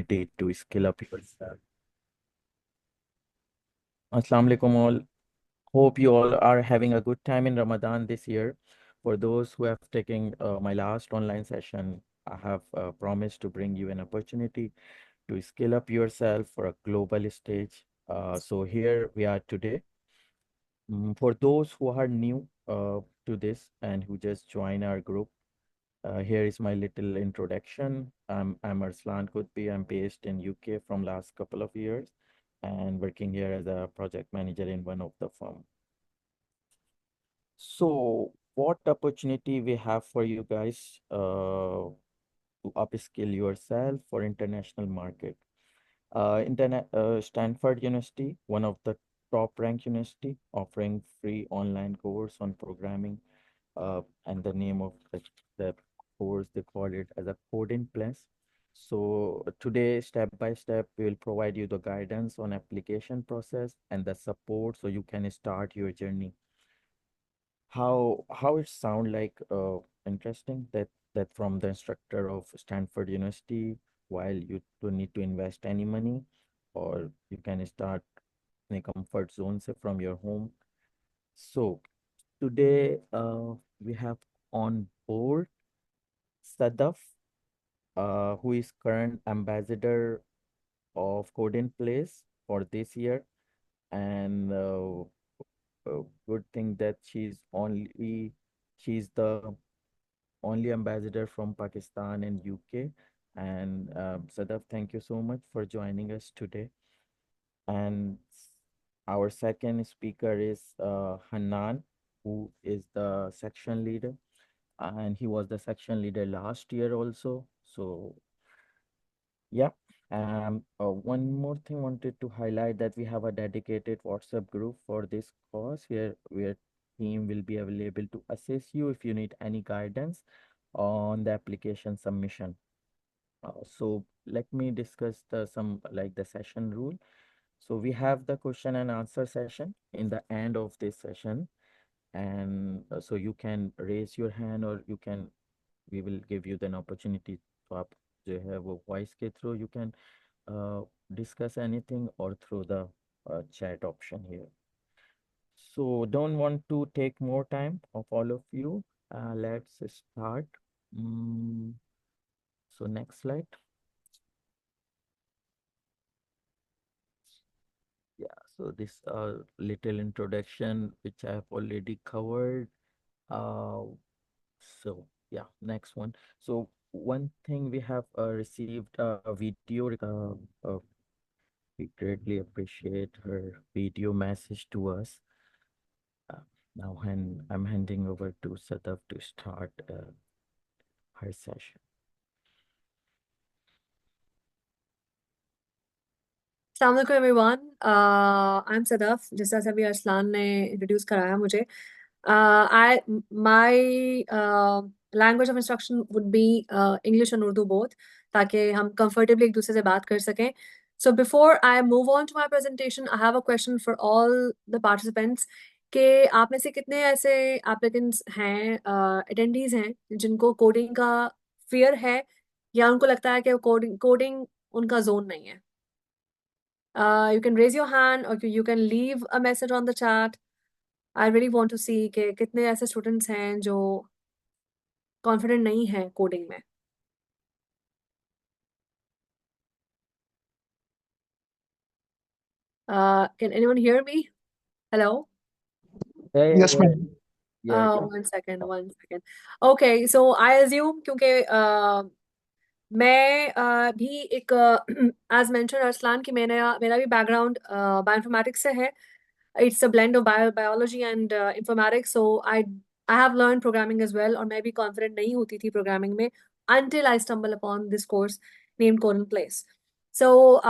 opportunity to skill up yourself. Assalamu alaikum all. Hope you all are having a good time in Ramadan this year. For those who have taken my last online session, I have promised to bring you an opportunity to scale up yourself for a global stage. So here we are today. For those who are new to this and who just join our group, here is my little introduction. I'm Arslan Kutbi. I'm based in UK from last couple of years and working here as a project manager in one of the firm. So what opportunity we have for you guys to upskill yourself for international market? Stanford University, one of the top ranked university, offering free online course on programming. And the name of the course, they call it as a Coding Plus. So today, step by step, we will provide you the guidance on application process and the support so you can start your journey. How it sound like interesting that from the instructor of Stanford University, while you don't need to invest any money, or you can start in a comfort zone, say from your home. So today we have on board Sadaf, who is current ambassador of Code in Place for this year, and good thing that she's the only ambassador from Pakistan and UK. And Sadaf, thank you so much for joining us today. And our second speaker is Hanan, who is the section leader, and he was the section leader last year also. So yeah. One more thing wanted to highlight that we have a dedicated WhatsApp group for this course where team will be available to assist you if you need any guidance on the application submission. So let me discuss some like the session rule. So we have the question and answer session in the end of this session, and so you can raise your hand or we will give you an opportunity to up you have a voice के through you can discuss anything or through the chat option here. So don't want to take more time of all of you. Let's start. Mm, so next slide. Yeah, so this little introduction which I have already covered. Uh, so yeah, next one. So one thing we have received a video. We greatly appreciate her video message to us. Uh, Now I'm handing over to Sadaf to start her session. Assalamu alaikum everyone. I'm Sadaf. जैसा सभी अरसलान ने introduce कराया मुझे. My language of instruction would be English and Urdu both, ताकि हम comfortably एक दूसरे से बात कर सकें. So before I move on to my presentation, I have a question for all the participants कि आप में से कितने ऐसे applicants हैं, attendees हैं जिनको coding का fear है या उनको लगता है कि coding उनका zone नहीं है. You can raise your hand or you can leave a message on the chat. I really want to see कि कितने ऐसे students हैं जो confident नहीं हैं coding में. Can anyone hear me? Hello? Yeah, Yes, yeah, ma'am. yeah, yeah. One second. Okay, so I assume क्योंकि मैं भी एक as mentioned अरसलान कि मेरा भी background bioinformatics से है. It's a blend of biology and informatics. So I have learned programming as well. और मैं भी confident नहीं होती थी programming में until I stumble upon this course named Code in Place. So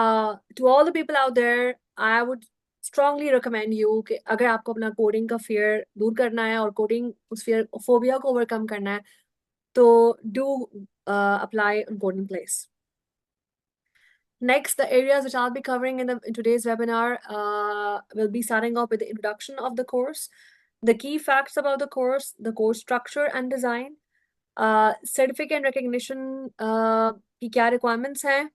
to all the people out there, I would strongly recommend you कि अगर आपको अपना coding का fear दूर करना है और coding उस fear phobia को overcome करना है, तो do apply on Code in Place. Next, the areas which I'll be covering in today's webinar will be starting off with the introduction of the course, the key facts about the course structure and design, certificate and recognition की क्या requirements हैं,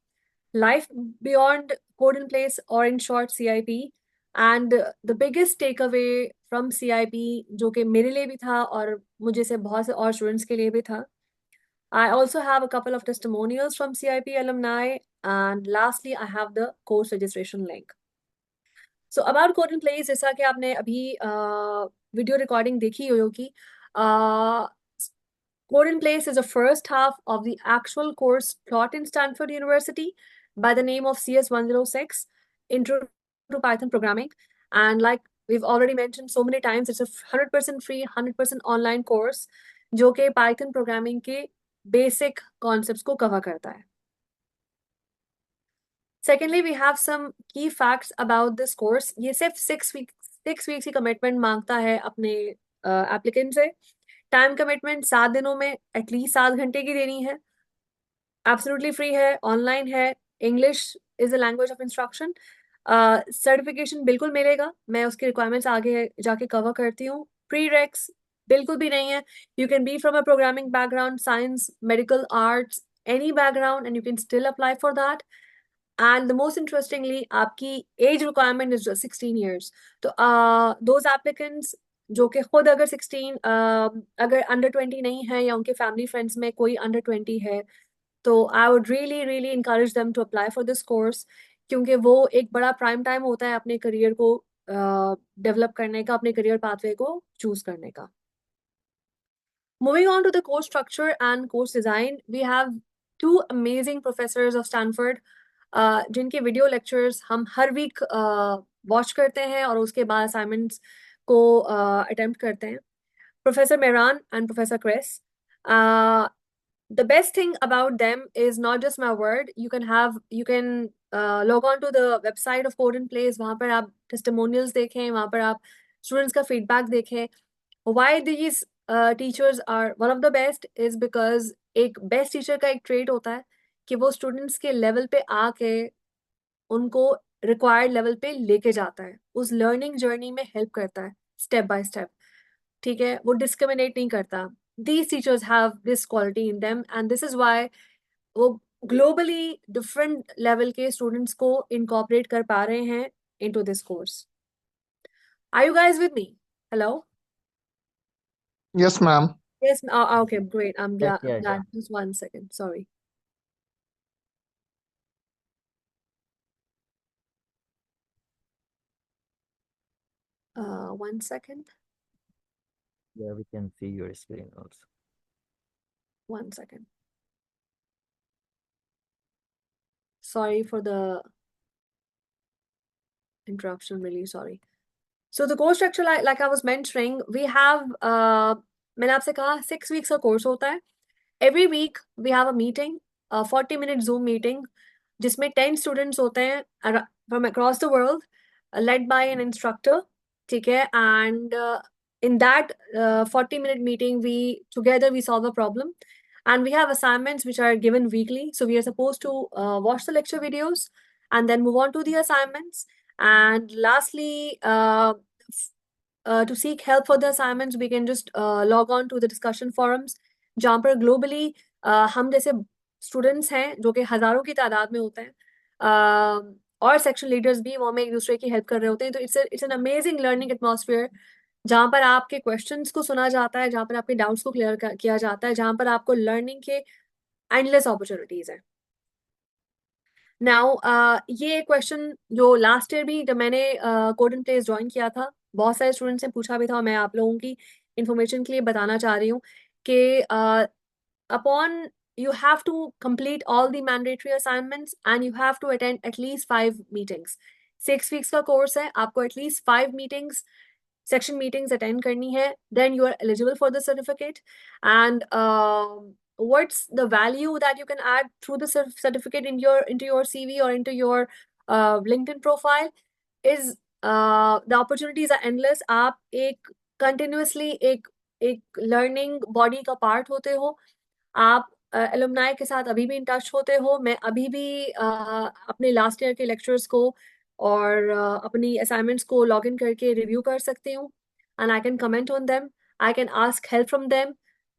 life beyond code in place, or in short CIP. And the biggest takeaway from CIP, जो कि मेरे लिए भी था और मुझे से बहुत से और स्टूडेंट्स के लिए भी था, I also have a couple of testimonials from CIP alumni, and lastly I have the course registration link. So about code in place, जैसा कि आपने अभी वीडियो रिकॉर्डिंग देखी हुई होगी, Code in Place is the first half of the actual course taught in Stanford University by the name of CS106, Intro to Python Programming. And like we've already mentioned so many times, it's a 100% free, 100% online course जो कि Python programming के basic concepts को cover करता है. Secondly, we have some key facts about this course. ये सिर्फ 6 weeks की commitment मांगता है अपने applicant से. टाइम कमिटमेंट 7 दिनों में एटलीस्ट 7 घंटे की देनी है. एब्सोल्युटली फ्री है, ऑनलाइन है. English is the language of instruction. Certification बिल्कुल मिलेगा, मैं उसकी रिक्वायरमेंट्स आगे जाके कवर करती हूँ. प्री रेक्स बिल्कुल भी नहीं है. You can be from a programming background, science, medical, arts, any background, and you can still apply for that. And the most interestingly आपकी एज रिक्वायरमेंट इज 16 ईयर्स. तो दोज एप्लीकेंट्स जो कि खुद अगर 16 अगर अंडर 20 नहीं है, या उनके फैमिली फ्रेंड्स में कोई अंडर 20 है, तो I would really really encourage them to apply for this course, क्योंकि वो एक बड़ा प्राइम टाइम होता है अपने करियर को डेवलप करने का, अपने करियर पाथवे को चूज करने का. Moving on to the course structure and course design, we have two amazing professors of Stanford, जिनके वीडियो लेक्चर्स हम हर वीक वॉच करते हैं और उसके बाद असाइनमेंट्स को अटेम्प्ट करते हैं. Professor Mehran and Professor Chris. The best thing about them is not just my word. You can log on to the website of Code in Place. वहाँ पर आप testimonials देखें, वहाँ पर आप students का feedback देखें. Why these teachers are one of the best is because एक best teacher का एक trait होता है कि वो students के level पे आके उनको required level पे लेके जाता है, उस learning journey में help करता है step by step. ठीक है, वो discriminate नहीं करता. These teachers have this quality in them, and this is why वो globally different level के students को incorporate कर पा रहे हैं into this course. Are you guys with me? Hello? Yes, ma'am. Yes. Okay, great. I'm Yes, glad. yeah. Just 1 second. Sorry. 1 second. Yeah, we can see your screen also. 1 second. Sorry for the interruption. Really sorry. So the course structure, like I was mentioning, we have मैंने आपसे कहा 6 weeks का course होता है. Every week we have a meeting, a 40-minute Zoom meeting, जिसमें 10 students होते हैं from across the world, led by an instructor. ठीक है, and in that 40-minute meeting we solve a problem, and we have assignments which are given weekly. So we are supposed to watch the lecture videos and then move on to the assignments. And lastly, to seek help for the assignments, we can just log on to the discussion forums, जहाँ पर globally हम जैसे students हैं जो कि हजारों की तादाद में होते हैं, और सेक्शन लीडर्स भी वो हमें एक दूसरे की हेल्प कर रहे होते हैं. तो it's an amazing learning atmosphere, जहाँ पर आपके क्वेश्चंस को सुना जाता है, जहाँ पर आपके डाउट्स को क्लियर किया जाता है, जहाँ पर आपको लर्निंग के एंडलेस अपॉर्चुनिटीज है. नाउ ये क्वेश्चन जो लास्ट ईयर भी जब मैंने कोड इन प्लेस ज्वाइन किया था, बहुत सारे स्टूडेंट्स ने पूछा भी था, और मैं आप लोगों की इंफॉर्मेशन के लिए बताना चाह रही हूँ कि upon you have to complete all the mandatory assignments and you have to attend at least 5 meetings. 6 weeks का course है, आपको at least 5 meetings, section meetings attend करनी है, then you are eligible for the certificate. And what's the value that you can add through the certificate into your CV or into your LinkedIn profile is the opportunities are endless. आप एक continuously एक learning body का part होते हो. आप alumni के साथ अभी भी इन टच होते हो. मैं अभी भी अपने लास्ट ईयर के लेक्चर्स को और अपनी असाइनमेंट्स को लॉग इन करके रिव्यू कर सकती हूँ, and I can comment on them, I can ask help from them.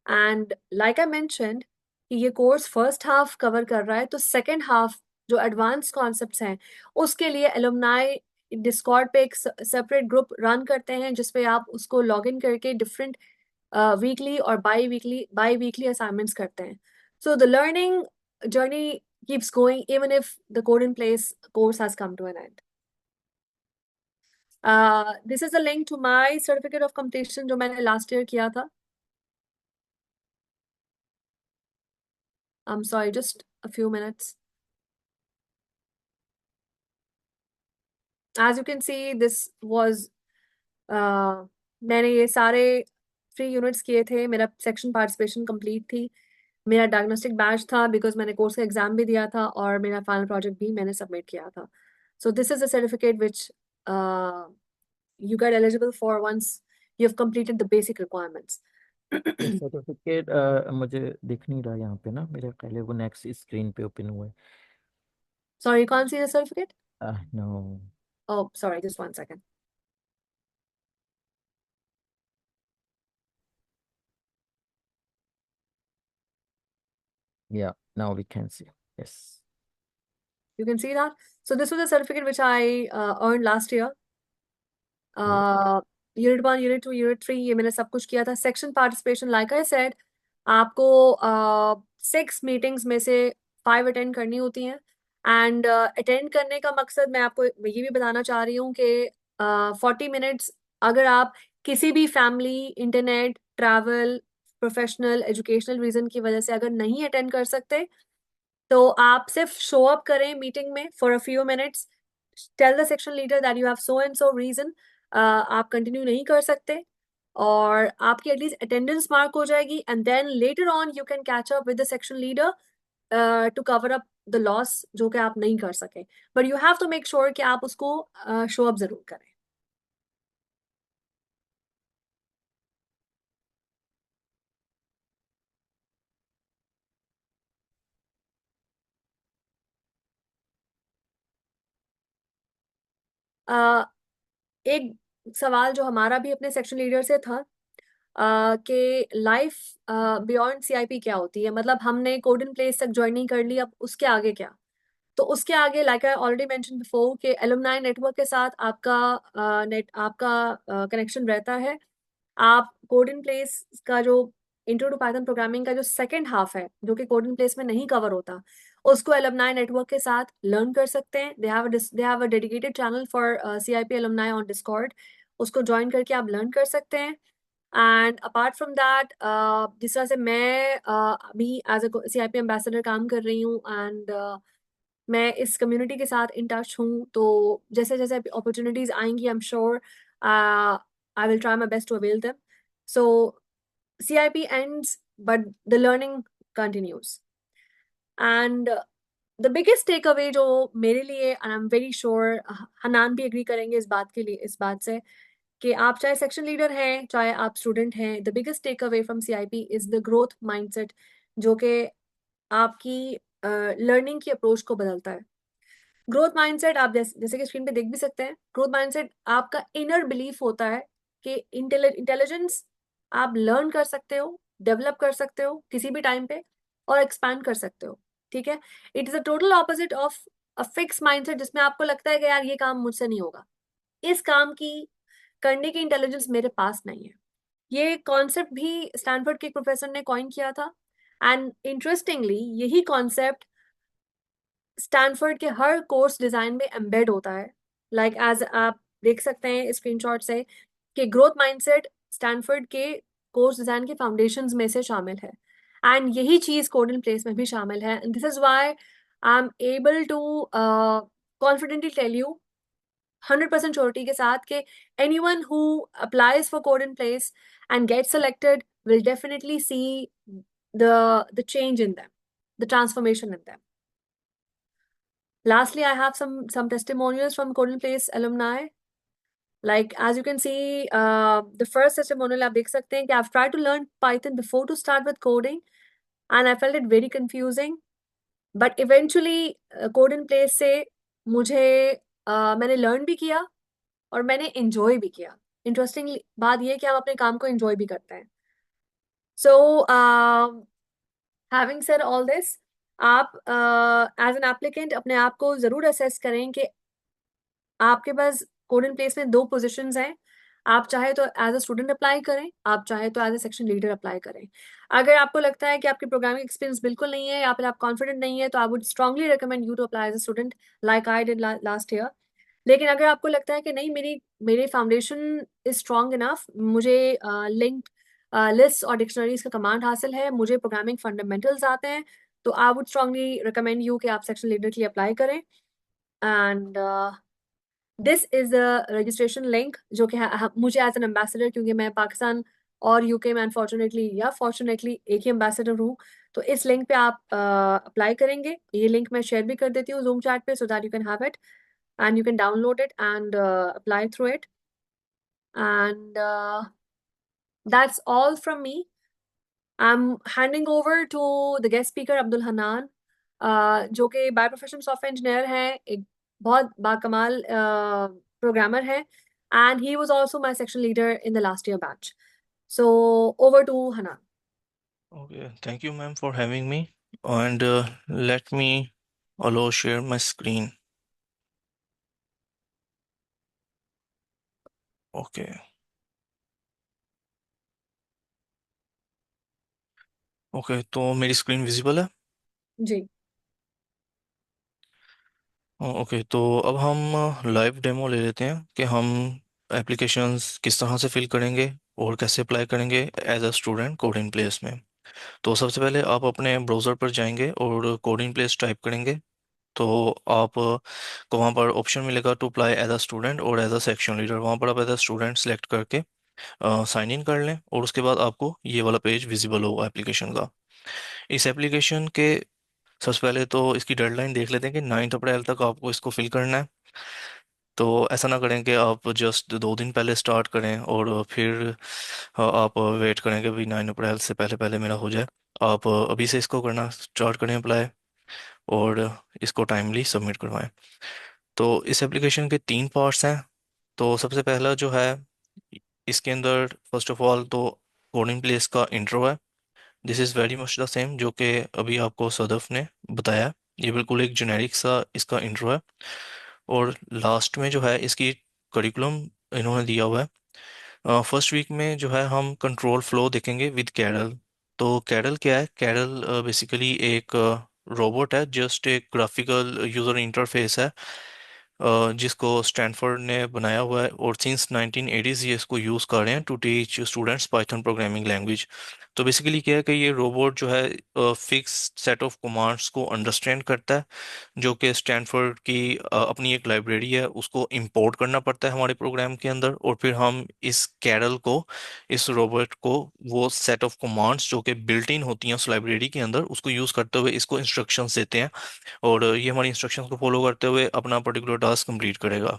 And like I mentioned कि ये कोर्स फर्स्ट हाफ कवर कर रहा है, तो सेकेंड हाफ जो एडवांस कॉन्सेप्ट्स हैं, उसके लिए एलुमनाई डिस्कॉर्ड पे एक सेपरेट ग्रुप रन करते हैं जिसपे आप उसको लॉग इन करके डिफरेंट वीकली और बाई वीकली असाइनमेंट्स करते हैं. So the learning journey keeps going even if the code in place course has come to an end. This is a link to my certificate of completion जो मैंने last year किया था. I'm sorry, just a few minutes. As you can see, this was मैंने ये सारे 3 units किए थे. मेरा सेक्शन पार्टिसिपेशन कंप्लीट थी. मेरा डायग्नोस्टिक बैच था बिकॉज मैंने कोर्स का एग्जाम भी दिया था और मेरा फाइनल प्रोजेक्ट भी मैंने सबमिट किया था. So this is a certificate which you get eligible for once you've completed the basic requirements. Certificate मुझे दिख नहीं रहा यहाँ पे ना, मेरे ख्याल है वो नेक्स्ट स्क्रीन पे ओपन हुआ है. Sorry, you can't see the certificate? No. Oh, sorry, just 1 second. Yeah, now we can see. Yes. You can see that. So this was a certificate which I earned last year. Unit 1, unit 2, unit 3 ये मैंने सब कुछ किया था. Section participation like I said आपको 6 meetings में से 5 attend करनी होती हैं. एंड अटेंड करने का मकसद मैं आपको ये भी बताना चाह रही हूँ कि 40 मिनट्स अगर आप किसी भी family, internet, travel, professional, educational reason की वजह से अगर नहीं अटेंड कर सकते तो आप सिर्फ शो अप करें मीटिंग में for a few minutes. Tell the section leader that you have so and so reason. आप कंटिन्यू नहीं कर सकते और आपकी एटलीस्ट अटेंडेंस मार्क हो जाएगी. And then later on you can catch up with the section leader to cover up the loss जो कि आप नहीं कर सके. But you have to make sure कि आप उसको शो अप जरूर करें. एक सवाल जो हमारा भी अपने सेक्शन लीडर से था कि लाइफ बियॉन्ड सीआईपी क्या होती है. मतलब हमने कोड इन प्लेस तक ज्वाइनिंग कर ली, अब उसके आगे क्या. तो उसके आगे like I already mention before कि एलुमनाई नेटवर्क के साथ आपका कनेक्शन रहता है. आप कोड इन प्लेस का जो इंट्रो टू पाइथन प्रोग्रामिंग का जो सेकंड हाफ है जो कि कोड इन प्लेस में नहीं कवर होता, उसको एलुमनाई नेटवर्क के साथ लर्न कर सकते हैं. They have a dedicated channel for CIP alumni on Discord. उसको ज्वाइन करके आप लर्न कर सकते हैं. एंड अपार्ट फ्रॉम दैट जिस तरह से मैं अभी एज अ सीआईपी एम्बेसडर काम कर रही हूँ एंड मैं इस कम्युनिटी के साथ इन टच हूँ, तो जैसे जैसे अपॉर्चुनिटीज आएंगी I am sure I will try my best to avail them. So CIP ends, but the learning continues. And the biggest takeaway जो मेरे लिए, and I'm very sure Hanan भी एग्री करेंगे इस बात से कि आप चाहे सेक्शन लीडर हैं चाहे आप स्टूडेंट हैं, the biggest takeaway from CIP is the growth mindset जो कि आपकी लर्निंग की अप्रोच को बदलता है. ग्रोथ माइंडसेट आप जैसे कि स्क्रीन पे देख भी सकते हैं. ग्रोथ माइंडसेट आपका इनर बिलीफ होता है कि इंटेलिजेंस आप लर्न कर सकते हो, डेवलप कर सकते हो किसी भी टाइम पे और एक्सपैंड कर सकते हो. ठीक है. It is a total opposite of a fix mindset जिसमें आपको लगता है कि यार ये काम मुझसे नहीं होगा, इस काम की करने की इंटेलिजेंस मेरे पास नहीं है. ये कॉन्सेप्ट भी स्टैनफोर्ड के एक प्रोफेसर ने कॉइन किया था. एंड इंटरेस्टिंगली यही कॉन्सेप्ट स्टैनफोर्ड के हर कोर्स डिजाइन में एम्बेड होता है. लाइक एज आप देख सकते हैं स्क्रीनशॉट से कि ग्रोथ माइंडसेट स्टैनफोर्ड के कोर्स डिजाइन के फाउंडेशंस में से शामिल है. एंड यही चीज कोड इन प्लेस में भी शामिल है. And this is why I am able to confidently tell you 100% surety के साथ कि anyone who applies for code in place and gets selected will definitely see the change in them, the transformation in them. Lastly, I have some testimonials from Code in Place alumni. Like as you can see, the first testimonial आप देख सकते हैं कि I've tried to learn Python before to start with coding, and I felt it very confusing. But eventually, Code in Place से मुझे मैंने learn भी किया और मैंने enjoy भी किया. Interesting बात ये है कि हम अपने काम को enjoy भी करते हैं. So, having said all this, आप एज एन एप्लीकेंट अपने आप को जरूर असेस करें कि आपके पास कोड इन प्लेस में दो पोजीशंस हैं। आप चाहे तो एज अ स्टूडेंट अप्लाई करें, आप चाहे तो as a section leader apply करें। अगर आपको लगता है कि आपकी प्रोग्रामिंग एक्सपीरियंस बिल्कुल नहीं है या फिर आप कॉन्फिडेंट नहीं है, तो I would strongly recommend you to apply as a student like I did last year. लेकिन अगर आपको लगता है कि नहीं, मेरी मेरी फाउंडेशन इज स्ट्रांग इनफ, मुझे लिंक्ड लिस्ट और डिक्शनरीज का कमांड हासिल है, मुझे प्रोग्रामिंग फंडामेंटल्स आते हैं, तो I would strongly recommend you कि आप सेक्शन लीडर के लिए अप्लाई करें। And this is a registration link जो कि मुझे एज एन एम्बेसडर, क्योंकि मैं पाकिस्तान और यूके में अनफॉर्चुनेटली या फॉर्चुनेटली एक ही एम्बेसडर हूँ, तो इस लिंक पे आप अप्लाई करेंगे। ये लिंक मैं शेयर भी कर देती हूँ जूम चैट पे, so that you can have it and you can download it and apply through it. And that's all from me. I'm handing over to the guest speaker Abdul Hanan, जो कि by profession software engineer हैं, एक बहुत बाकमाल programmer है, and he was also my section leader in the last year batch. So over to Hanan. Okay, thank you, ma'am, for having me. And let me allow share my screen. Okay, okay, तो मेरी screen visible है? जी। Okay, तो अब हम live demo ले लेते हैं कि हम एप्लीकेशंस किस तरह से फिल करेंगे और कैसे अप्लाई करेंगे as a student coding place में। तो सबसे पहले आप अपने ब्राउज़र पर जाएंगे और कोडिंग प्लेस टाइप करेंगे। तो आप को वहाँ पर ऑप्शन मिलेगा to apply as a student और एज अ सेक्शन लीडर। वहाँ पर आप एज अ स्टूडेंट सेलेक्ट करके साइन इन कर लें और उसके बाद आपको ये वाला पेज विजिबल होगा एप्लीकेशन का। इस एप्लीकेशन के सबसे पहले तो इसकी डेडलाइन देख लेते हैं कि 9 अप्रैल तक आपको इसको फिल करना है। तो ऐसा ना करें कि आप जस्ट 2 दिन पहले स्टार्ट करें और फिर आप वेट करें कि भाई 9 अप्रैल से पहले पहले मेरा हो जाए। आप अभी से इसको करना स्टार्ट करें अप्लाई, और इसको टाइमली सबमिट करवाएं। तो इस एप्लीकेशन के 3 पार्ट्स हैं। तो सबसे पहला जो है, इसके अंदर फर्स्ट ऑफ ऑल तो कोडिंग प्लेस का इंट्रो है। This is very much the same जो कि अभी आपको सदफ ने बताया। ये बिल्कुल एक जेनेरिक सा इसका इंट्रो है। और लास्ट में जो है इसकी करिकुलम इन्होंने दिया हुआ है। फर्स्ट वीक में जो है हम कंट्रोल फ्लो देखेंगे विद कैरल। तो कैरल क्या है? कैरल बेसिकली एक रोबोट है, जस्ट एक ग्राफिकल यूज़र इंटरफेस है, जिसको स्टैनफोर्ड ने बनाया हुआ है और सिंस 1980s ये इसको यूज़ कर रहे हैं to teach students Python programming language. तो बेसिकली क्या है कि ये रोबोट जो है फिक्स सेट ऑफ कमांड्स को अंडरस्टैंड करता है, जो कि स्टैनफोर्ड की अपनी एक लाइब्रेरी है, उसको इंपोर्ट करना पड़ता है हमारे प्रोग्राम के अंदर, और फिर हम इस कैरल को, इस रोबोट को, वो सेट ऑफ कमांड्स जो कि बिल्ट इन होती हैं उस लाइब्रेरी के अंदर, उसको यूज़ करते हुए इसको इंस्ट्रक्शंस देते हैं, और ये हमारी इंस्ट्रक्शंस को फॉलो करते हुए अपना पर्टिकुलर टास्क कंप्लीट करेगा।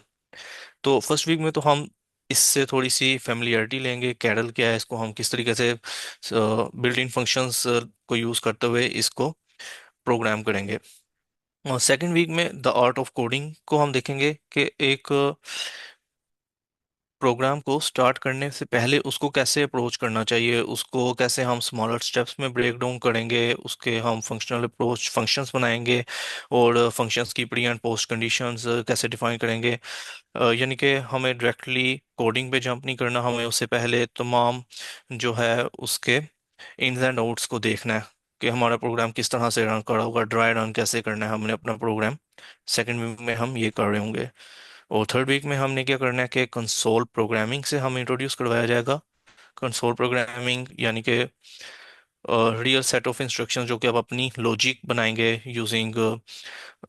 तो फर्स्ट वीक में तो हम इससे थोड़ी सी फेमिलियरिटी लेंगे, कैरल क्या है, इसको हम किस तरीके से बिल्ट इन फंक्शंस को यूज़ करते हुए इसको प्रोग्राम करेंगे। और सेकेंड वीक में द आर्ट ऑफ कोडिंग को हम देखेंगे कि एक प्रोग्राम को स्टार्ट करने से पहले उसको कैसे अप्रोच करना चाहिए, उसको कैसे हम स्मॉलर स्टेप्स में ब्रेक डाउन करेंगे, उसके हम फंक्शनल अप्रोच फंक्शंस बनाएंगे, और फंक्शंस की प्री एंड पोस्ट कंडीशंस कैसे डिफाइन करेंगे। यानी कि हमें डायरेक्टली कोडिंग पे जंप नहीं करना, हमें उससे पहले तमाम जो है उसके इन्स एंड आउट्स को देखना है कि हमारा प्रोग्राम किस तरह से रन करा होगा, ड्राई रन कैसे करना है हमने अपना प्रोग्राम। सेकेंड वीक में हम ये कर रहे होंगे। और थर्ड वीक में हमने क्या करना है कि कंसोल प्रोग्रामिंग से हम इंट्रोड्यूस करवाया जाएगा। कंसोल प्रोग्रामिंग यानी कि रियल सेट ऑफ इंस्ट्रक्शंस जो कि आप अपनी लॉजिक बनाएंगे यूजिंग,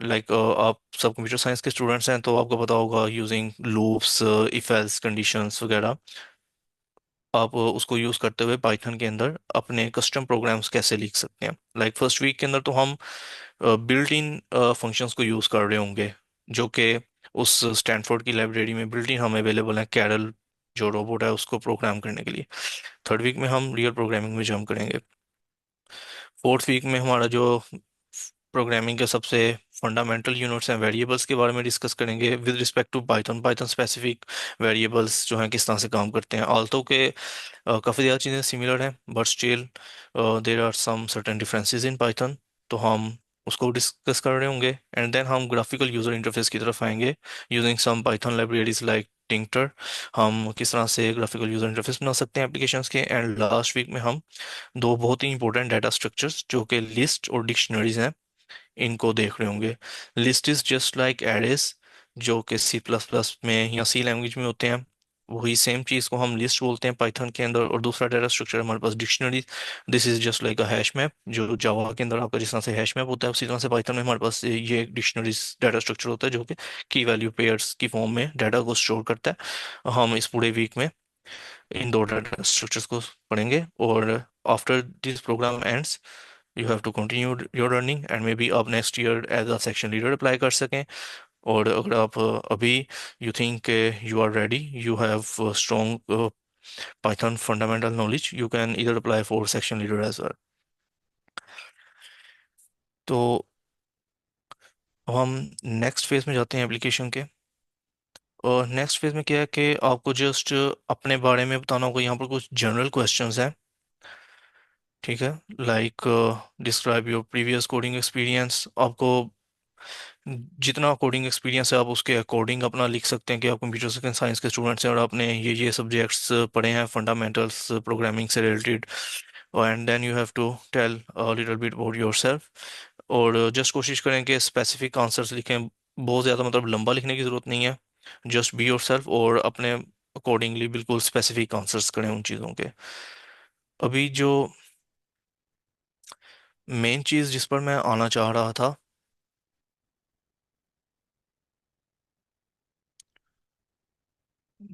लाइक आप सब कंप्यूटर साइंस के स्टूडेंट्स हैं तो आपको पता होगा, using loops, if else conditions वगैरह। आप उसको यूज़ करते हुए पाइथन के अंदर अपने कस्टम प्रोग्राम्स कैसे लिख सकते हैं। लाइक फर्स्ट वीक के अंदर तो हम बिल्ट इन फंक्शंस को यूज़ कर रहे होंगे, जो कि उस स्टैनफोर्ड की लाइब्रेरी में बिल्ट इन हमें अवेलेबल है, कैरल जो रोबोट है उसको प्रोग्राम करने के लिए। थर्ड वीक में हम रियल प्रोग्रामिंग में जंप करेंगे। फोर्थ वीक में हमारा जो प्रोग्रामिंग के सबसे फंडामेंटल यूनिट्स हैं, वेरिएबल्स के बारे में डिस्कस करेंगे with respect to Python. Python specific variables जो हैं किस तरह से काम करते हैं, आल्तो के काफ़ी ज़्यादा चीज़ें सिमिलर हैं, but still there are some certain differences in Python. तो हम उसको डिस्कस कर रहे होंगे, एंड देन हम ग्राफिकल यूजर इंटरफेस की तरफ आएंगे using some Python libraries like Tkinter. हम किस तरह से ग्राफिकल यूजर इंटरफेस बना सकते हैं एप्लीकेशंस के। एंड लास्ट वीक में हम दो बहुत ही इंपॉर्टेंट डाटा स्ट्रक्चर्स जो कि लिस्ट और डिक्शनरीज हैं, इनको देख रहे होंगे। List is just like arrays, जो कि सी प्लस प्लस में या सी लैंग्वेज में होते हैं। वही सेम चीज़ को हम लिस्ट बोलते हैं पाइथन के अंदर। और दूसरा डाटा स्ट्रक्चर हमारे पास dictionary. This is just like a hash map, जो जावा के अंदर आपका जिस तरह से हैश मैप होता है, उसी तरह से पाइथन में हमारे पास ये एक डिक्शनरीज डाटा स्ट्रक्चर होता है, जो कि की वैल्यू पेयर्स की फॉर्म में डाटा को स्टोर करता है। हम इस पूरे वीक में इन दो डाटा स्ट्रक्चर्स को पढ़ेंगे। और after this program ends, you have to continue your running, and maybe आप next year as a section leader apply कर सकें। और अगर आप अभी you think you are ready, you have strong Python fundamental knowledge, you can इधर apply for section leader as well. तो अब हम नेक्स्ट फेज में जाते हैं एप्लीकेशन के। और नेक्स्ट फेज में क्या है कि आपको जस्ट अपने बारे में बताना होगा। यहाँ पर कुछ जनरल क्वेश्चंस हैं, ठीक है। Like describe your previous coding experience. आपको जितना कोडिंग एक्सपीरियंस है आप उसके अकॉर्डिंग अपना लिख सकते हैं कि आप कंप्यूटर साइंस के स्टूडेंट्स हैं और आपने ये सब्जेक्ट्स पढ़े हैं फंडामेंटल्स प्रोग्रामिंग से related. And then you have to tell little bit about yourself. और जस्ट कोशिश करें कि स्पेसिफिक आंसर्स लिखें। बहुत ज़्यादा मतलब लंबा लिखने की ज़रूरत नहीं है। जस्ट बी योरसेल्फ और अपने अकॉर्डिंगली बिल्कुल स्पेसिफिक आंसर्स करें उन चीज़ों के। अभी जो मेन चीज़ जिस पर मैं आना चाह रहा था,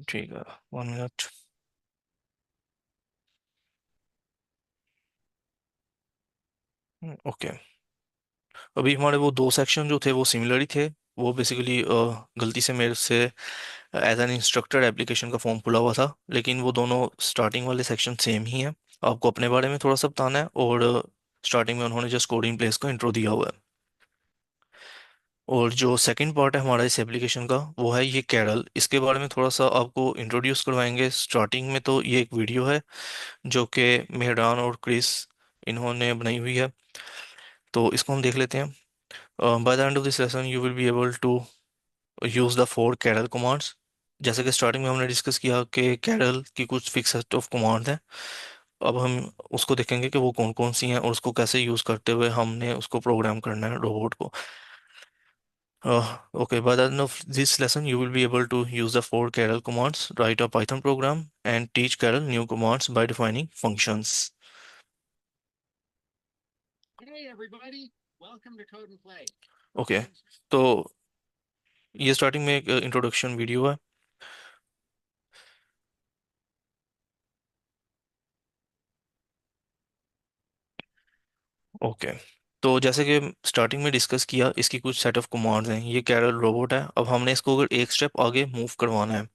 ठीक है, 1 मिनट। ओके। अभी हमारे वो दो सेक्शन जो थे वो सिमिलर ही थे। वो बेसिकली गलती से मेरे से एज एन इंस्ट्रक्टर एप्लीकेशन का फॉर्म खुला हुआ था, लेकिन वो दोनों स्टार्टिंग वाले सेक्शन सेम ही हैं। आपको अपने बारे में थोड़ा सा बताना है, और स्टार्टिंग में उन्होंने जस्ट कोडिंग प्लेस का इंट्रो दिया हुआ है। और जो सेकंड पार्ट है हमारा इस एप्लीकेशन का, वो है ये कैरल। इसके बारे में थोड़ा सा आपको इंट्रोड्यूस करवाएंगे स्टार्टिंग में। तो ये एक वीडियो है जो कि मेहरान और क्रिस इन्होंने बनाई हुई है, तो इसको हम देख लेते हैं। By the end of this lesson you will be able to use the four Karel commands. जैसे कि स्टार्टिंग में हमने डिस्कस किया कि कैरल की कुछ फिक्स सेट ऑफ कमांड हैं। अब हम उसको देखेंगे कि वो कौन कौन सी हैं और उसको कैसे यूज करते हुए हमने उसको प्रोग्राम करना है रोबोट को। Okay, by the end of this lesson, you will be able to use the four Carol commands, write a Python program, and teach Carol new commands by defining functions. Okay, तो ये starting में एक introduction video है। Okay, तो जैसे कि starting में discuss किया, इसकी कुछ सेट ऑफ कमांड्स हैं। ये कैरल रोबोट है। अब हमने इसको अगर एक स्टेप आगे मूव करवाना है,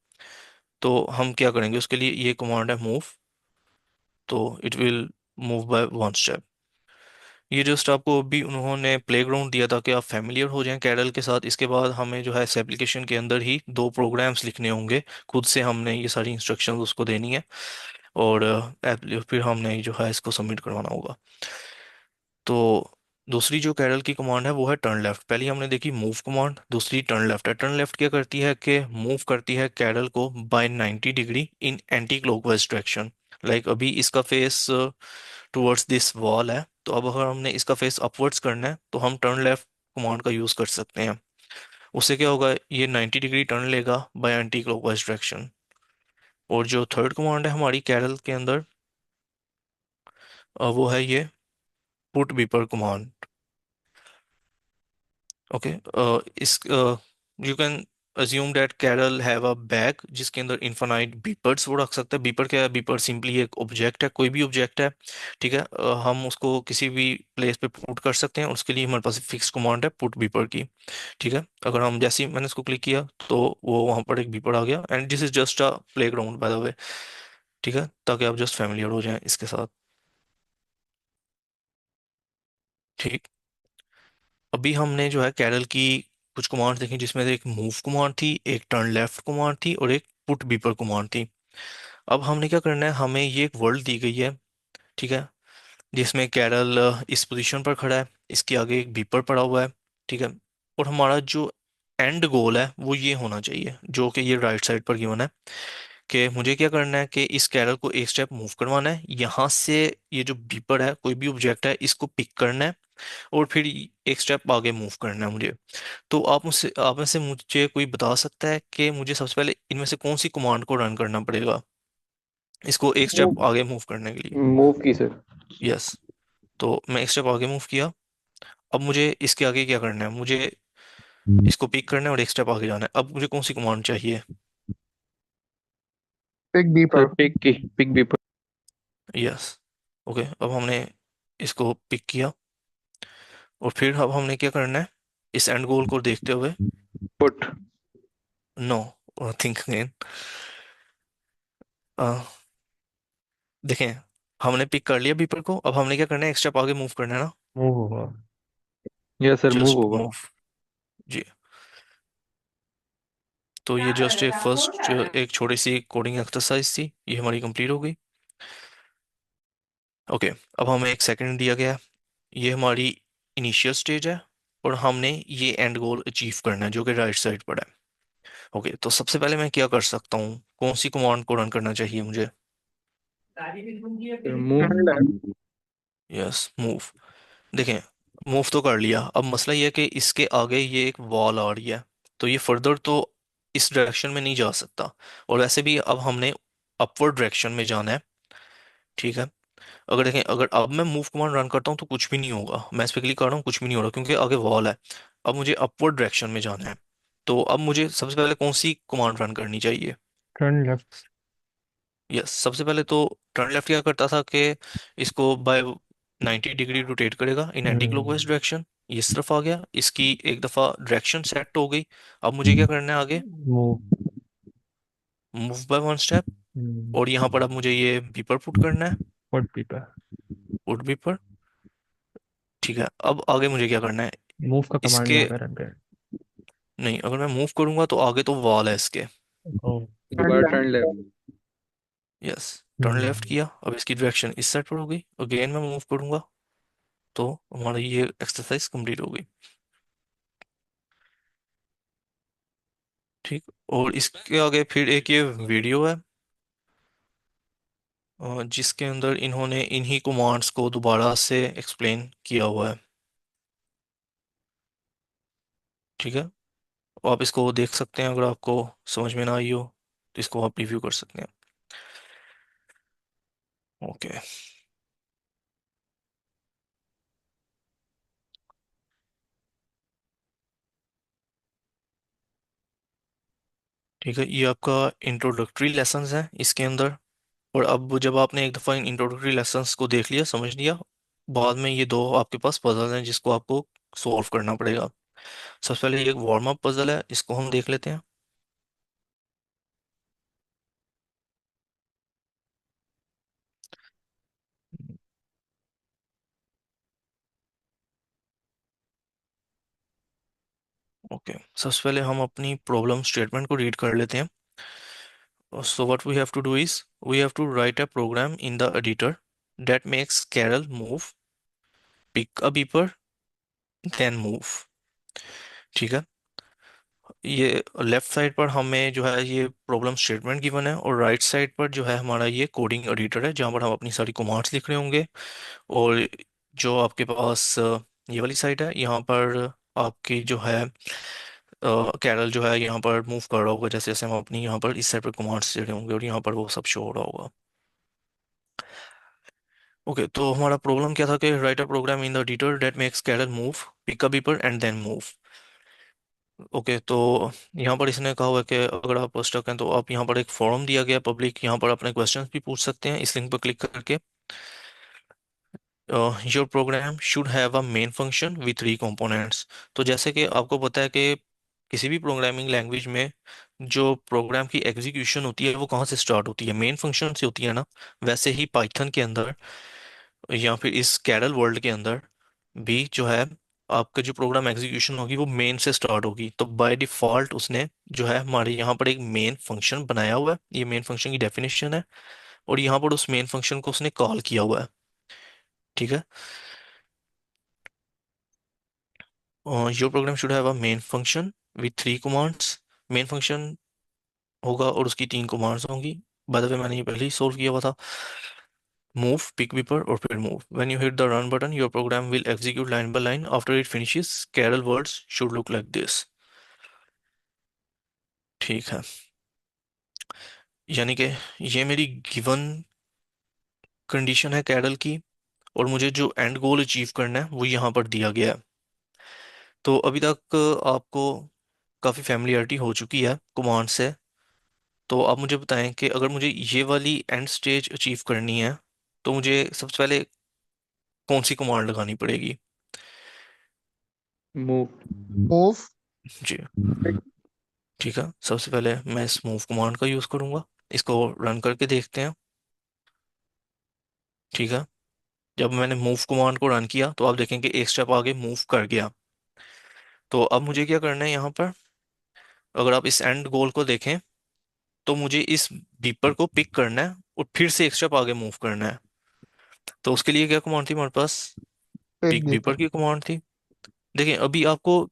तो हम क्या करेंगे उसके लिए। ये कमांड है मूव, तो it will move by one step. ये जस्ट आपको अभी उन्होंने प्लेग्राउंड दिया था कि आप फैमिलियर हो जाएं कैरल के साथ। इसके बाद हमें जो है इस एप्लीकेशन के अंदर ही दो प्रोग्राम्स लिखने होंगे। खुद से हमने ये सारी इंस्ट्रक्शंस उसको देनी है, और फिर हमने जो है इसको सबमिट करवाना होगा। तो दूसरी जो कैरल की कमांड है वो है टर्न लेफ्ट। पहली हमने देखी मूव कमांड, दूसरी टर्न लेफ्ट है। टर्न लेफ्ट क्या करती है कि मूव करती है कैरल को by 90 degree in anticlockwise direction. Like अभी इसका फेस टुवर्ड्स दिस वॉल है, तो अब अगर हमने इसका फेस अपवर्ड्स करना है तो हम टर्न लेफ्ट कमांड का यूज कर सकते हैं। उससे क्या होगा, ये 90 डिग्री टर्न लेगा बाय एंटी क्लॉकवाइज डायरेक्शन। और जो थर्ड कमांड है हमारी कैरल के अंदर, वो है ये पुट बीपर कमांड। ओके, इस you can assume that Karel have a bag जिसके अंदर इन्फानाइट बीपर्स वो रख सकता है। बीपर क्या है, बीपर सिंपली एक ऑब्जेक्ट है, कोई भी ऑब्जेक्ट है, ठीक है। हम उसको किसी भी प्लेस पे पुट कर सकते हैं। उसके लिए हमारे पास फिक्स कमांड है पुट बीपर की, ठीक है। अगर हम जैसे ही मैंने इसको क्लिक किया तो वो वहाँ पर एक बीपर आ गया। And this is just a play ground by the way, ठीक है, ताकि आप जस्ट फैमिलियर हो जाएं इसके साथ। ठीक, अभी हमने जो है कैरल की कुछ कमांड देखी, जिसमें से एक मूव कमांड थी, एक टर्न लेफ्ट कमांड थी, और एक पुट बीपर कमांड थी। अब हमने क्या करना है, हमें ये एक वर्ल्ड दी गई है, ठीक है, जिसमें कैरल इस पोजीशन पर खड़ा है। इसके आगे एक बीपर पड़ा हुआ है, ठीक है। और हमारा जो एंड गोल है वो ये होना चाहिए, जो कि ये राइट साइड पर गिवन है, कि मुझे क्या करना है कि इस कैरल को एक स्टेप मूव करवाना है यहाँ से। ये जो बीपर है, कोई भी ऑब्जेक्ट है, इसको पिक करना है और फिर एक स्टेप आगे मूव करना है मुझे। तो आप में से मुझे कोई बता सकता है कि मुझे सबसे पहले इनमें से कौन सी कमांड को रन करना पड़ेगा इसको एक स्टेप आगे मूव करने के लिए? मूव की सर। यस। तो मैं एक स्टेप आगे मूव किया। अब मुझे इसके आगे क्या करना है? मुझे इसको पिक करना है और एक स्टेप आगे जाना है। अब मुझे कौन सी कमांड चाहिए? Pick beeper. Sir pick beeper. Yes. Okay, अब हमने इसको पिक किया और फिर अब हमने क्या करना है इस एंड गोल को देखते हुए? पुट। No, think again. देखें, हमने पिक कर लिया बीपर को, अब हमने क्या करना है? एक स्टेप आगे मूव करना है ना। मूव होगा। यस सर मूव जस्ट होगा। मूव। जी। तो ये जस्ट एक फर्स्ट एक छोटी सी कोडिंग एक्सरसाइज थी, ये हमारी कंप्लीट हो गई। ओके, अब हमें एक सेकंड दिया गया है, ये हमारी इनिशियल स्टेज है और हमने ये एंड गोल अचीव करना है जो कि राइट साइड पर है। ओके, तो सबसे पहले मैं क्या कर सकता हूँ? कौन सी कमांड को रन करना चाहिए मुझे? मूव। Yes, move. देखें, मूव तो कर लिया, अब मसला ये है कि इसके आगे ये एक वॉल आ रही है, तो ये फर्दर तो इस डायरेक्शन में नहीं जा सकता। और वैसे भी अब हमने अपवर्ड डायरेक्शन में जाना है, ठीक है। अगर देखें, अगर अब मैं मूव कमांड रन करता हूँ तो कुछ भी नहीं होगा, मैं इस पे क्लिक कर रहा हूँ कुछ भी नहीं हो रहा क्योंकि आगे वॉल है। अब मुझे अपवर्ड डायरेक्शन में जाना है, तो अब मुझे सबसे पहले कौन सी कमांड रन करनी चाहिए? Turn left. यस, सबसे पहले तो टर्न लेफ्ट क्या करता था कि इसको बाय 90 डिग्री रोटेट करेगा इन एंटी क्लॉकवाइज डायरेक्शन। ये इस तरफ आ गया, इसकी एक दफ़ा डायरेक्शन सेट हो गई। अब मुझे क्या करना है आगे? Move. Move by one step. और यहाँ पर अब मुझे ये बीपर पुट करना है, पुट बीपर। Put beeper. ठीक है, अब आगे मुझे क्या करना है? मूव का कमांड इसके यहाँ पे रन कर। नहीं, अगर मैं मूव करूंगा तो आगे तो वॉल है इसके। दोबारा turn left. Yes, turn left किया, अब इसकी डायरेक्शन इस साइड पर हो गई। अगेन मैं मूव करूंगा तो हमारा ये एक्सरसाइज कंप्लीट हो गई। ठीक। और इसके आगे फिर एक ये वीडियो है जिसके अंदर इन्होंने इन्हीं कमांड्स को दोबारा से एक्सप्लेन किया हुआ है, ठीक है। आप इसको देख सकते हैं, अगर आपको समझ में ना आई हो तो इसको आप रिव्यू कर सकते हैं। ओके, ठीक है, ये आपका इंट्रोडक्टरी लेसन्स है इसके अंदर। और अब जब आपने एक दफ़ा इन इंट्रोडक्टरी लेसन्स को देख लिया, समझ लिया, बाद में ये दो आपके पास पजल हैं जिसको आपको सॉल्व करना पड़ेगा। सबसे पहले ये एक वार्म अप पजल है, इसको हम देख लेते हैं। ओके, सबसे पहले हम अपनी प्रॉब्लम स्टेटमेंट को रीड कर लेते हैं। So what we have to do is we have to write a program in the editor that makes Carol move, pick a beeper, then move। ठीक है, ये लेफ्ट साइड पर हमें जो है ये प्रॉब्लम स्टेटमेंट गिवन है और राइट साइड पर जो है हमारा ये कोडिंग एडिटर है जहाँ पर हम अपनी सारी कमांड्स लिख रहे होंगे। और जो आपके पास ये वाली साइड है, यहाँ पर आपकी जो है कैरल जो है यहाँ पर मूव कर रहा होगा, जैसे जैसे हम अपनी यहाँ पर इस साइड पर कमांड्स दे रहे होंगे और यहाँ पर वो सब शो हो रहा होगा। ओके, तो हमारा प्रॉब्लम क्या था कि write a program in the editor that makes Karel move, pick a beeper and then move. Okay, तो यहाँ पर इसने कहा हुआ है कि अगर आप स्टक हैं तो आप यहाँ पर एक फॉरम दिया गया पब्लिक, यहाँ पर अपने क्वेश्चंस भी पूछ सकते हैं इस लिंक पर क्लिक करके। Your programme should have a main function with 3 components. तो जैसे कि आपको पता है कि किसी भी प्रोग्रामिंग लैंग्वेज में जो प्रोग्राम की एग्जीक्यूशन होती है वो कहाँ से स्टार्ट होती है? मेन फंक्शन से होती है ना। वैसे ही पाइथन के अंदर या फिर इस कैरल वर्ल्ड के अंदर भी जो है आपका जो प्रोग्राम एग्जीक्यूशन होगी वो मेन से स्टार्ट होगी। तो बाय डिफॉल्ट उसने जो है हमारे यहाँ पर एक मेन फंक्शन बनाया हुआ है, ये मेन फंक्शन की डेफिनेशन है। और यहाँ पर उस मेन फंक्शन को उसने कॉल किया हुआ है, ठीक है। Your programme should have a main function with 3 commands. Main function होगा और उसकी 3 कमांड्स होंगी। बाय द वे मैंने ये पहले ही सोल्व किया हुआ था। मूव, पिक बीपर और फिर move. When you hit the run button your program will execute line by line after it finishes. Karel worlds should look like this. ठीक है, यानी कि ये मेरी गिवन कंडीशन है कैरल की, और मुझे जो एंड गोल अचीव करना है वो यहाँ पर दिया गया है। तो अभी तक आपको काफ़ी फैमिलियरिटी हो चुकी है कमांड से। तो आप मुझे बताएं कि अगर मुझे ये वाली एंड स्टेज अचीव करनी है तो मुझे सबसे पहले कौन सी कमांड लगानी पड़ेगी। मूव। मूव। जी, ठीक है, सबसे पहले मैं इस मूव कमांड का यूज़ करूंगा। इसको रन करके देखते हैं। ठीक है, जब मैंने मूव कमांड को रन किया तो आप देखेंगे एक स्टेप आगे मूव कर गया। तो अब मुझे क्या करना है यहाँ पर, अगर आप इस एंड गोल को देखें तो मुझे इस बीपर को पिक करना है और फिर से एक स्टेप आगे मूव करना है। तो उसके लिए क्या कमांड थी हमारे पास, पिक पिक बीपर बीपर। की कमांड थी। देखिए अभी आपको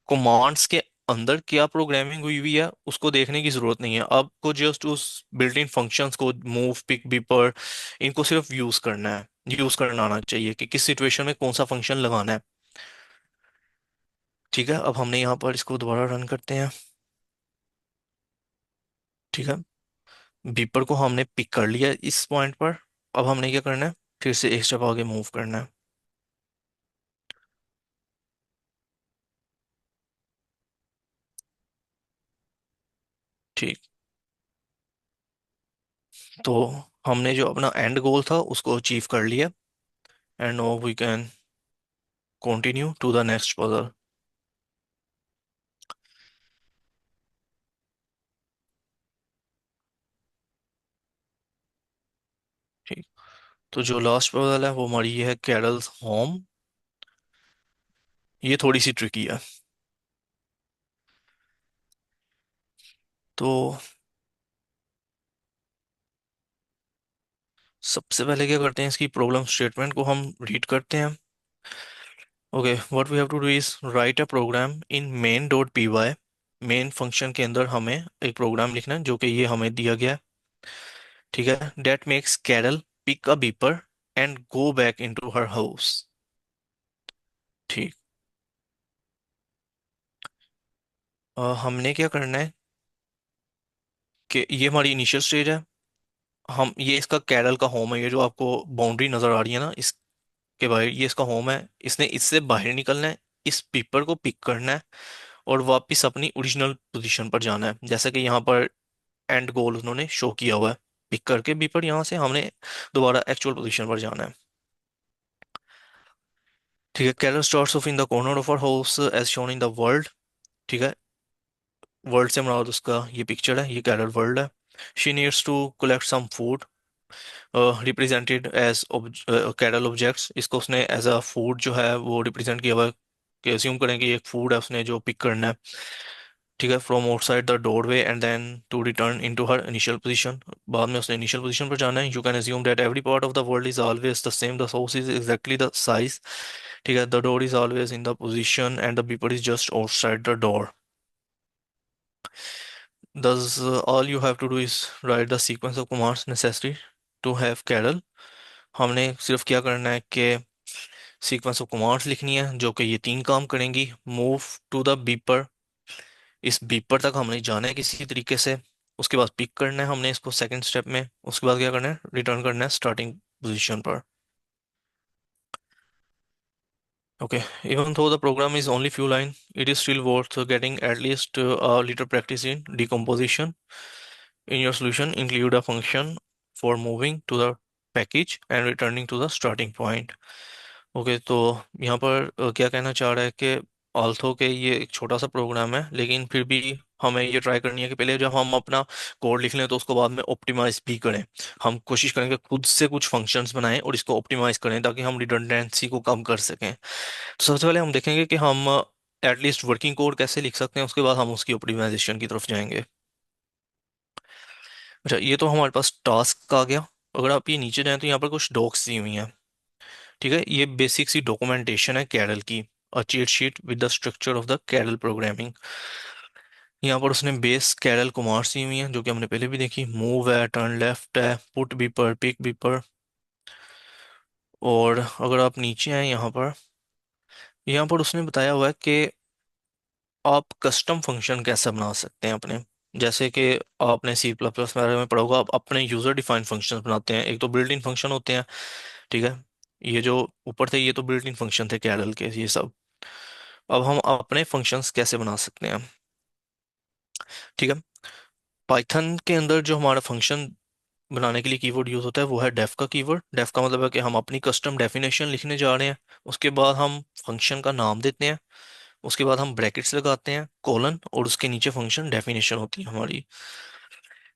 कमांड्स के अंदर क्या प्रोग्रामिंग हुई हुई है उसको देखने की जरूरत नहीं है। आपको जस्ट उस बिल्ट इन फंक्शंस को, मूव, पिक बीपर, इनको सिर्फ यूज करना है। यूज करना आना चाहिए कि किस सिचुएशन में कौन सा फंक्शन लगाना है। ठीक है, अब हमने यहाँ पर इसको दोबारा रन करते हैं। ठीक है, बीपर को हमने पिक कर लिया इस पॉइंट पर। अब हमने क्या करना है, फिर से एक स्टेप आगे मूव करना है। ठीक, तो हमने जो अपना एंड गोल था उसको अचीव कर लिया। And now we can continue to the next puzzle. ठीक, तो जो लास्ट पजल है वो हमारी ये है कैरल्स होम। ये थोड़ी सी ट्रिकी है। तो सबसे पहले क्या करते हैं, इसकी प्रॉब्लम स्टेटमेंट को हम रीड करते हैं। Okay, what we have to do is write a program in main dot P Y. Main function के अंदर हमें एक प्रोग्राम लिखना है जो कि ये हमें दिया गया है। ठीक है, that makes Karel pick a beeper and go back into her house. ठीक, हमने क्या करना है कि ये हमारी इनिशियल स्टेज है। हम ये इसका कैरल का होम है, ये जो आपको बाउंड्री नजर आ रही है ना इसके बाहर, ये इसका होम है। इसने इससे बाहर निकलना है, इस पेपर को पिक करना है और वापस अपनी ओरिजिनल पोजीशन पर जाना है, जैसा कि यहाँ पर एंड गोल उन्होंने शो किया हुआ है। पिक करके पेपर यहाँ से हमने दोबारा एक्चुअल पोजीशन पर जाना है। ठीक है, Karel starts off in the corner of our house as shown in the world. ठीक है, वर्ल्ड से मुराद उसका ये पिक्चर है, ये कैरल वर्ल्ड है। She needs to collect some food represented as Karel objects. इसको उसने एज अ फूड जो है वो रिप्रेजेंट किया हुआ है, कि अस्यूम करें कि एक फूड है उसने जो पिक करना है। ठीक है, from outside the doorway and then to return into her initial position. बाद में उसने इनिशियल पोजीशन पर जाना है। You can assume that every part of the world is always the same, the house is exactly the size. ठीक है, the door is always in the position and the people is just outside the door. Thus, all you have to do is write the sequence of commands necessary to have Carol। हमने सिर्फ क्या करना है कि sequence of commands लिखनी है जो कि ये 3 काम करेंगी। मूव टू द बीपर, इस बीपर तक हमने जाना है किसी तरीके से। उसके बाद पिक करना है हमने इसको सेकंड स्टेप में। उसके बाद क्या करना है, रिटर्न करना है स्टार्टिंग पोजीशन पर। Okay, even though the program is only few line, it is still worth getting at least a little practice in decomposition. In your solution, include a function for moving to the package and returning to the starting point. Okay, तो यहाँ पर क्या कहना चाह रहा है कि although के ये एक छोटा सा प्रोग्राम है, लेकिन फिर भी हमें ये ट्राई करनी है कि पहले जब हम अपना कोड लिख लें तो उसको बाद में ऑप्टिमाइज भी करें। हम कोशिश करेंगे खुद से कुछ फंक्शंस बनाएं और इसको ऑप्टिमाइज करें ताकि हम रिडंडेंसी को कम कर सकें। तो सबसे पहले हम देखेंगे कि हम एटलीस्ट वर्किंग कोड कैसे लिख सकते हैं, उसके बाद हम उसकी ऑप्टिमाइजेशन की तरफ जाएंगे। अच्छा, ये तो हमारे पास टास्क आ गया। अगर आप ये नीचे जाएं तो यहाँ पर कुछ डॉक्स दी हुई हैं। ठीक है, ये बेसिक सी डॉक्यूमेंटेशन है कैरल की। a cheat sheet with the structure of the Carrel programming. यहाँ पर उसने बेस कैरल कमांड्स दी हुई हैं जो कि हमने पहले भी देखी। मूव है, टर्न लेफ्ट है, पुट बीपर, पिक बीपर। और अगर आप नीचे आए यहाँ पर उसने बताया हुआ है कि आप कस्टम फंक्शन कैसे बना सकते हैं अपने। जैसे कि आपने सी प्लस प्लस वगैरह में पढ़ा होगा, आप अपने यूजर डिफाइंड फंक्शन बनाते हैं। एक तो बिल्ट इन फंक्शन होते हैं, ठीक है। ये जो ऊपर थे ये तो बिल्ट इन फंक्शन थे कैरल के, ये सब। अब हम अपने फंक्शंस कैसे बना सकते हैं, ठीक है। पाइथन के अंदर जो हमारा फंक्शन बनाने के लिए कीवर्ड यूज होता है वो है डेफ का कीवर्ड। डेफ का मतलब है कि हम अपनी कस्टम डेफिनेशन लिखने जा रहे हैं। उसके बाद हम फंक्शन का नाम देते हैं, उसके बाद हम ब्रैकेट्स लगाते हैं, कोलन, और उसके नीचे फंक्शन डेफिनेशन होती है हमारी।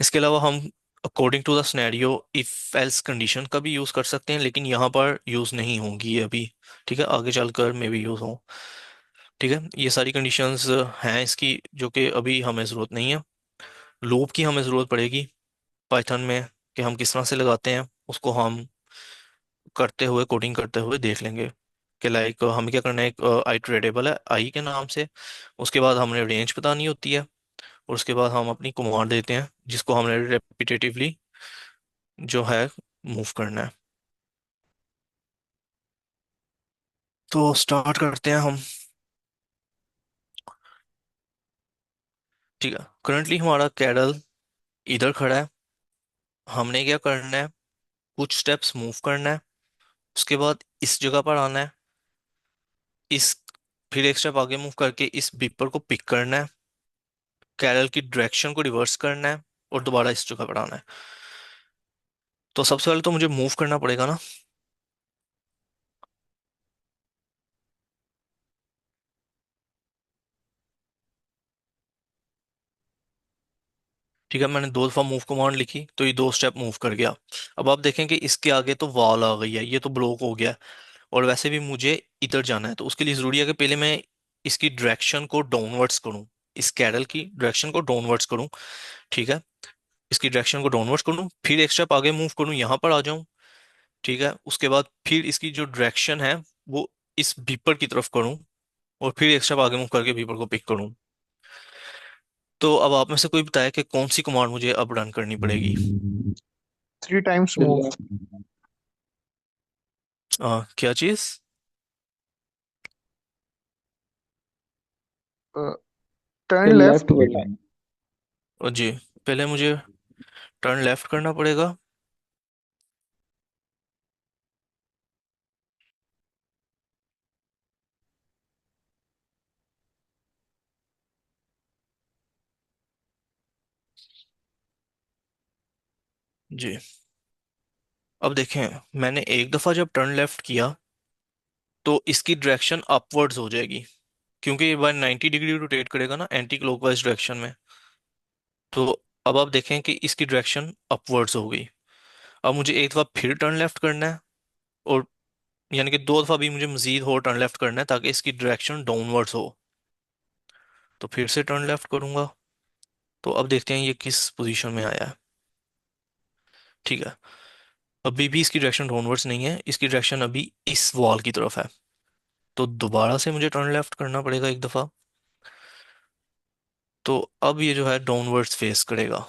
इसके अलावा हम according to the scenario if else condition का भी यूज कर सकते हैं, लेकिन यहाँ पर यूज नहीं होंगी ये अभी, ठीक है। आगे चलकर मे भी यूज हो, ठीक है। ये सारी कंडीशंस हैं इसकी जो कि अभी हमें ज़रूरत नहीं है। लूप की हमें ज़रूरत पड़ेगी पाइथन में, कि हम किस तरह से लगाते हैं उसको हम करते हुए, कोडिंग करते हुए देख लेंगे। कि लाइक हमें क्या करना है, एक आइटरेटेबल है आई के नाम से, उसके बाद हमने रेंज बतानी होती है, और उसके बाद हम अपनी कमांड देते हैं जिसको हमने रेपिटेटिवली जो है मूव करना है। तो स्टार्ट करते हैं हम, ठीक है। करंटली हमारा कैरल इधर खड़ा है। हमने क्या करना है, कुछ स्टेप्स मूव करना है, उसके बाद इस जगह पर आना है, इस फिर एक स्टेप आगे मूव करके इस बीपर को पिक करना है, कैरल की डायरेक्शन को रिवर्स करना है, और दोबारा इस जगह पर आना है। तो सबसे पहले तो मुझे मूव करना पड़ेगा ना, ठीक है। मैंने 2 दफा मूव कमांड लिखी तो ये 2 स्टेप मूव कर गया। अब आप देखें कि इसके आगे तो वॉल आ गई है, ये तो ब्लॉक हो गया है। और वैसे भी मुझे इधर जाना है, तो उसके लिए जरूरी है कि पहले मैं इसकी डायरेक्शन को डाउनवर्ड्स करूं, इस कैरल की डायरेक्शन को डाउनवर्ड्स करूं, ठीक है। इसकी डायरेक्शन को डाउनवर्ड्स करूं, फिर एक स्टेप आगे मूव करूं, यहाँ पर आ जाऊं, ठीक है। उसके बाद फिर इसकी जो डायरेक्शन है वो इस बीपर की तरफ करूं, और फिर एक स्टेप आगे मूव करके बीपर को पिक करूं। तो अब आप में से कोई बताए कि कौन सी कमांड मुझे अब रन करनी पड़ेगी। 3 times move. क्या चीज। Uh, turn left left 3 times. जी, पहले मुझे टर्न लेफ्ट करना पड़ेगा, जी। अब देखें, मैंने एक दफा जब टर्न लेफ्ट किया तो इसकी डायरेक्शन अपवर्ड्स हो जाएगी, क्योंकि ये 190 डिग्री रोटेट करेगा ना एंटी क्लॉकवाइज डायरेक्शन में। तो अब आप देखें कि इसकी डायरेक्शन अपवर्ड्स हो गई। अब मुझे एक दफा फिर टर्न लेफ्ट करना है, और यानी कि 2 दफा भी मुझे मजीद और टर्न लेफ्ट करना है ताकि इसकी डायरेक्शन डाउनवर्ड्स हो। तो फिर से टर्न लेफ्ट करूंगा, तो अब देखते हैं ये किस पोजीशन में आया है, ठीक है। अभी भी इसकी डायरेक्शन डाउनवर्ड्स नहीं है, इसकी डायरेक्शन अभी इस वॉल की तरफ है। तो दोबारा से मुझे टर्न लेफ्ट करना पड़ेगा एक दफा। तो अब ये जो है डाउनवर्ड्स फेस करेगा,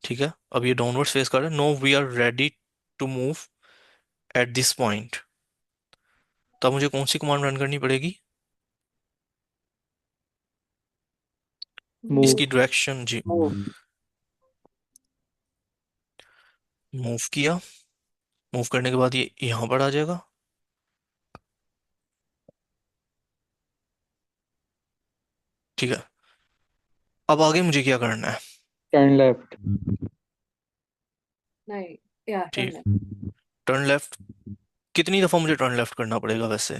ठीक है। अब ये डाउनवर्ड्स फेस कर रहा है। No we are ready to move at this point. तब मुझे कौन सी कमांड रन करनी पड़ेगी, मूव इसकी डायरेक्शन, जी। मूव किया, मूव करने के बाद ये यहाँ पर आ जाएगा, ठीक है। अब आगे मुझे क्या करना है, टर्न लेफ्ट नहीं, या टर्न ठीक। लेफ्ट। टर्न लेफ्ट कितनी दफा मुझे टर्न लेफ्ट करना पड़ेगा वैसे।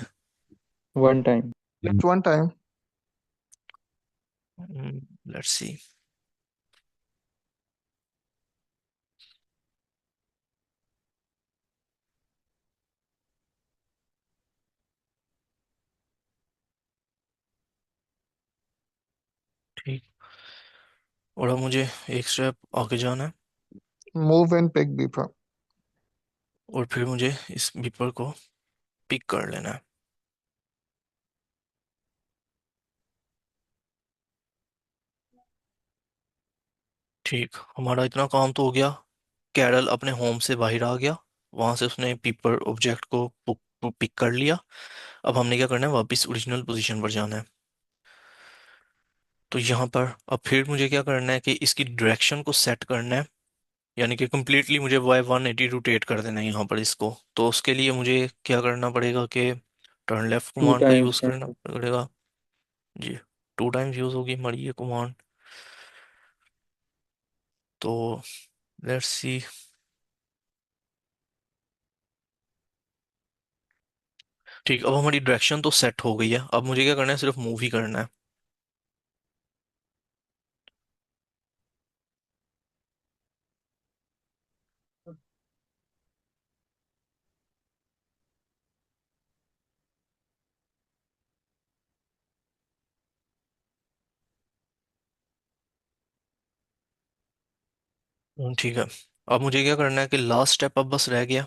1 time Left 1 time. Let's see, ठीक। और अब मुझे एक स्टेप आगे जाना है, Move and pick beeper. और फिर मुझे इस बीपर को पिक कर लेना है। ठीक, हमारा इतना काम तो हो गया। कैरल अपने होम से बाहर आ गया, वहां से उसने पीपर ऑब्जेक्ट को पिक कर लिया। अब हमने क्या करना है, वापस ओरिजिनल पोजीशन पर जाना है। तो यहाँ पर अब फिर मुझे क्या करना है कि इसकी डायरेक्शन को सेट करना है, यानी कि कम्प्लीटली मुझे वाई 180 रोटेट कर देना है यहाँ पर इसको। तो उसके लिए मुझे क्या करना पड़ेगा कि टर्न लेफ्ट टू कमांड का टाइम्स यूज़ करना पड़ेगा। जी, 2 टाइम्स यूज़ होगी हमारी ये कमांड। तो लेट्स सी। ठीक, अब हमारी डायरेक्शन तो सेट हो गई है, अब मुझे क्या करना है, सिर्फ मूव ही करना है। ठीक है, अब मुझे क्या करना है कि लास्ट स्टेप अब बस रह गया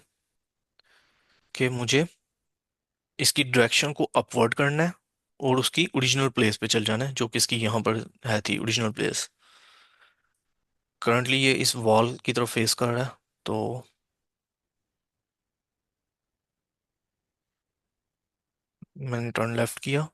कि मुझे इसकी डायरेक्शन को अपवर्ड करना है और उसकी ओरिजिनल प्लेस पे चल जाना है, जो कि इसकी यहाँ पर है थी ओरिजिनल प्लेस। करंटली ये इस वॉल की तरफ फेस कर रहा है। तो मैंने टर्न लेफ्ट किया।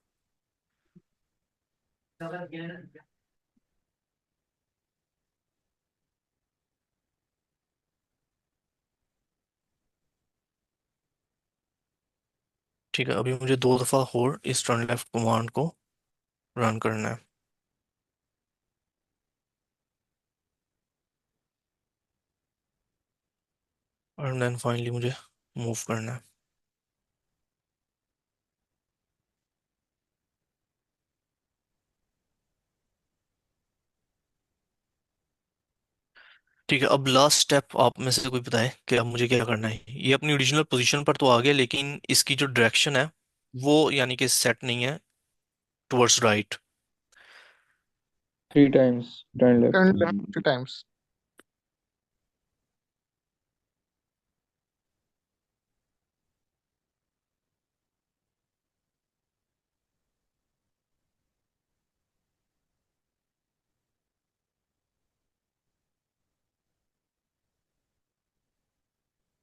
ठीक है, अभी मुझे 2 दफ़ा और इस टर्न लेफ्ट कमांड को रन करना है। एंड देन फाइनली मुझे मूव करना है। ठीक है, अब लास्ट स्टेप आप में से कोई बताए कि अब मुझे क्या करना है। ये अपनी ओरिजिनल पोजीशन पर तो आ गया, लेकिन इसकी जो डायरेक्शन है वो यानी कि सेट नहीं है towards right. 3 times. Turn left. Turn left 3 times.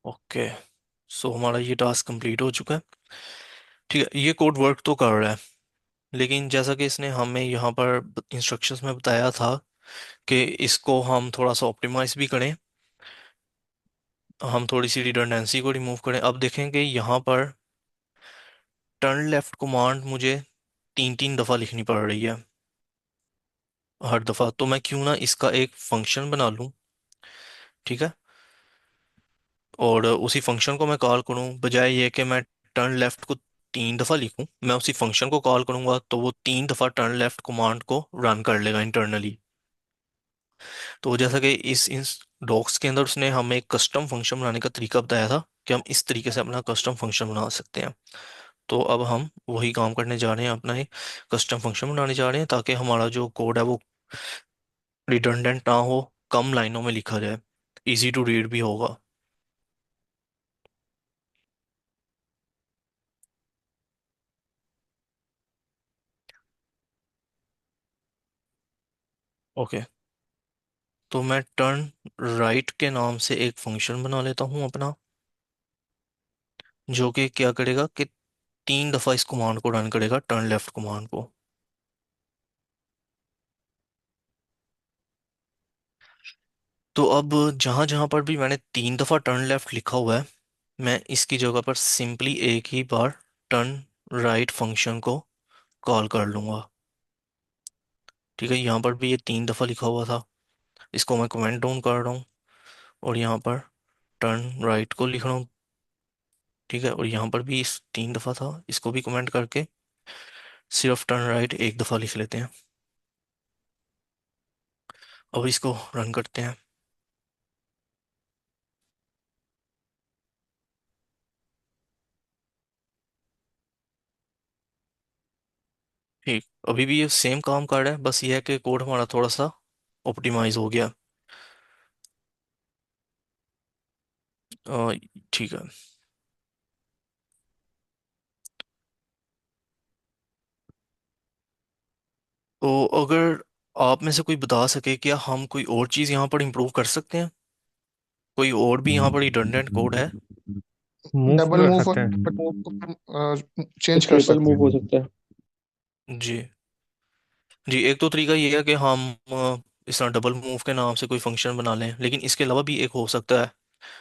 Okay, so हमारा ये टास्क कंप्लीट हो चुका है। ठीक है, ये कोड वर्क तो कर रहा है, लेकिन जैसा कि इसने हमें यहाँ पर इंस्ट्रक्शंस में बताया था कि इसको हम थोड़ा सा ऑप्टिमाइज भी करें, हम थोड़ी सी रिडंडेंसी को रिमूव करें। अब देखें कि यहाँ पर टर्न लेफ्ट कमांड मुझे 3-3 दफ़ा लिखनी पड़ रही है हर दफ़ा। तो मैं क्यों ना इसका एक फंक्शन बना लूँ। ठीक है, और उसी फंक्शन को मैं कॉल करूँ, बजाय ये कि मैं टर्न लेफ्ट को 3 दफ़ा लिखूं, मैं उसी फंक्शन को कॉल करूंगा तो वो 3 दफ़ा टर्न लेफ्ट कमांड को रन कर लेगा इंटरनली। तो जैसा कि इस डॉक्स के अंदर उसने हमें एक कस्टम फंक्शन बनाने का तरीका बताया था कि हम इस तरीके से अपना कस्टम फंक्शन बना सकते हैं। तो अब हम वही काम करने जा रहे हैं, अपना ही कस्टम फंक्शन बनाने जा रहे हैं, ताकि हमारा जो कोड है वो रिडंडेंट ना हो, कम लाइनों में लिखा जाए, इजी टू रीड भी होगा। ओके, तो मैं टर्न राइट के नाम से एक फंक्शन बना लेता हूँ अपना, जो कि क्या करेगा कि 3 दफ़ा इस कमांड को रन करेगा, टर्न लेफ्ट कमांड को। तो अब जहां जहां पर भी मैंने 3 दफ़ा टर्न लेफ्ट लिखा हुआ है, मैं इसकी जगह पर सिंपली एक ही बार टर्न राइट फंक्शन को कॉल कर लूंगा। ठीक है, यहाँ पर भी ये 3 दफ़ा लिखा हुआ था, इसको मैं कमेंट डाउन कर रहा हूँ और यहाँ पर टर्न राइट को लिख रहा हूँ। ठीक है, और यहाँ पर भी इस 3 दफ़ा था, इसको भी कमेंट करके सिर्फ टर्न राइट एक दफ़ा लिख लेते हैं। अब इसको रन करते हैं। ठीक, अभी भी ये सेम काम कर रहा है, बस ये है कि कोड हमारा थोड़ा सा ऑप्टिमाइज हो गया। अ, ठीक है, तो अगर आप में से कोई बता सके क्या हम कोई और चीज़ यहाँ पर इम्प्रूव कर सकते हैं? कोई और भी यहाँ पर रिडंडेंट कोड है? मूव भी डबल कर मूव और सकते हैं। ट्रिपल मूव को चेंज एक कर ट्रिपल सकते मूव हो हैं। सकता है। जी। जी, एक तो तरीका ये है कि हम इस तरह डबल मूव के नाम से कोई फंक्शन बना लें, लेकिन इसके अलावा भी एक हो सकता है।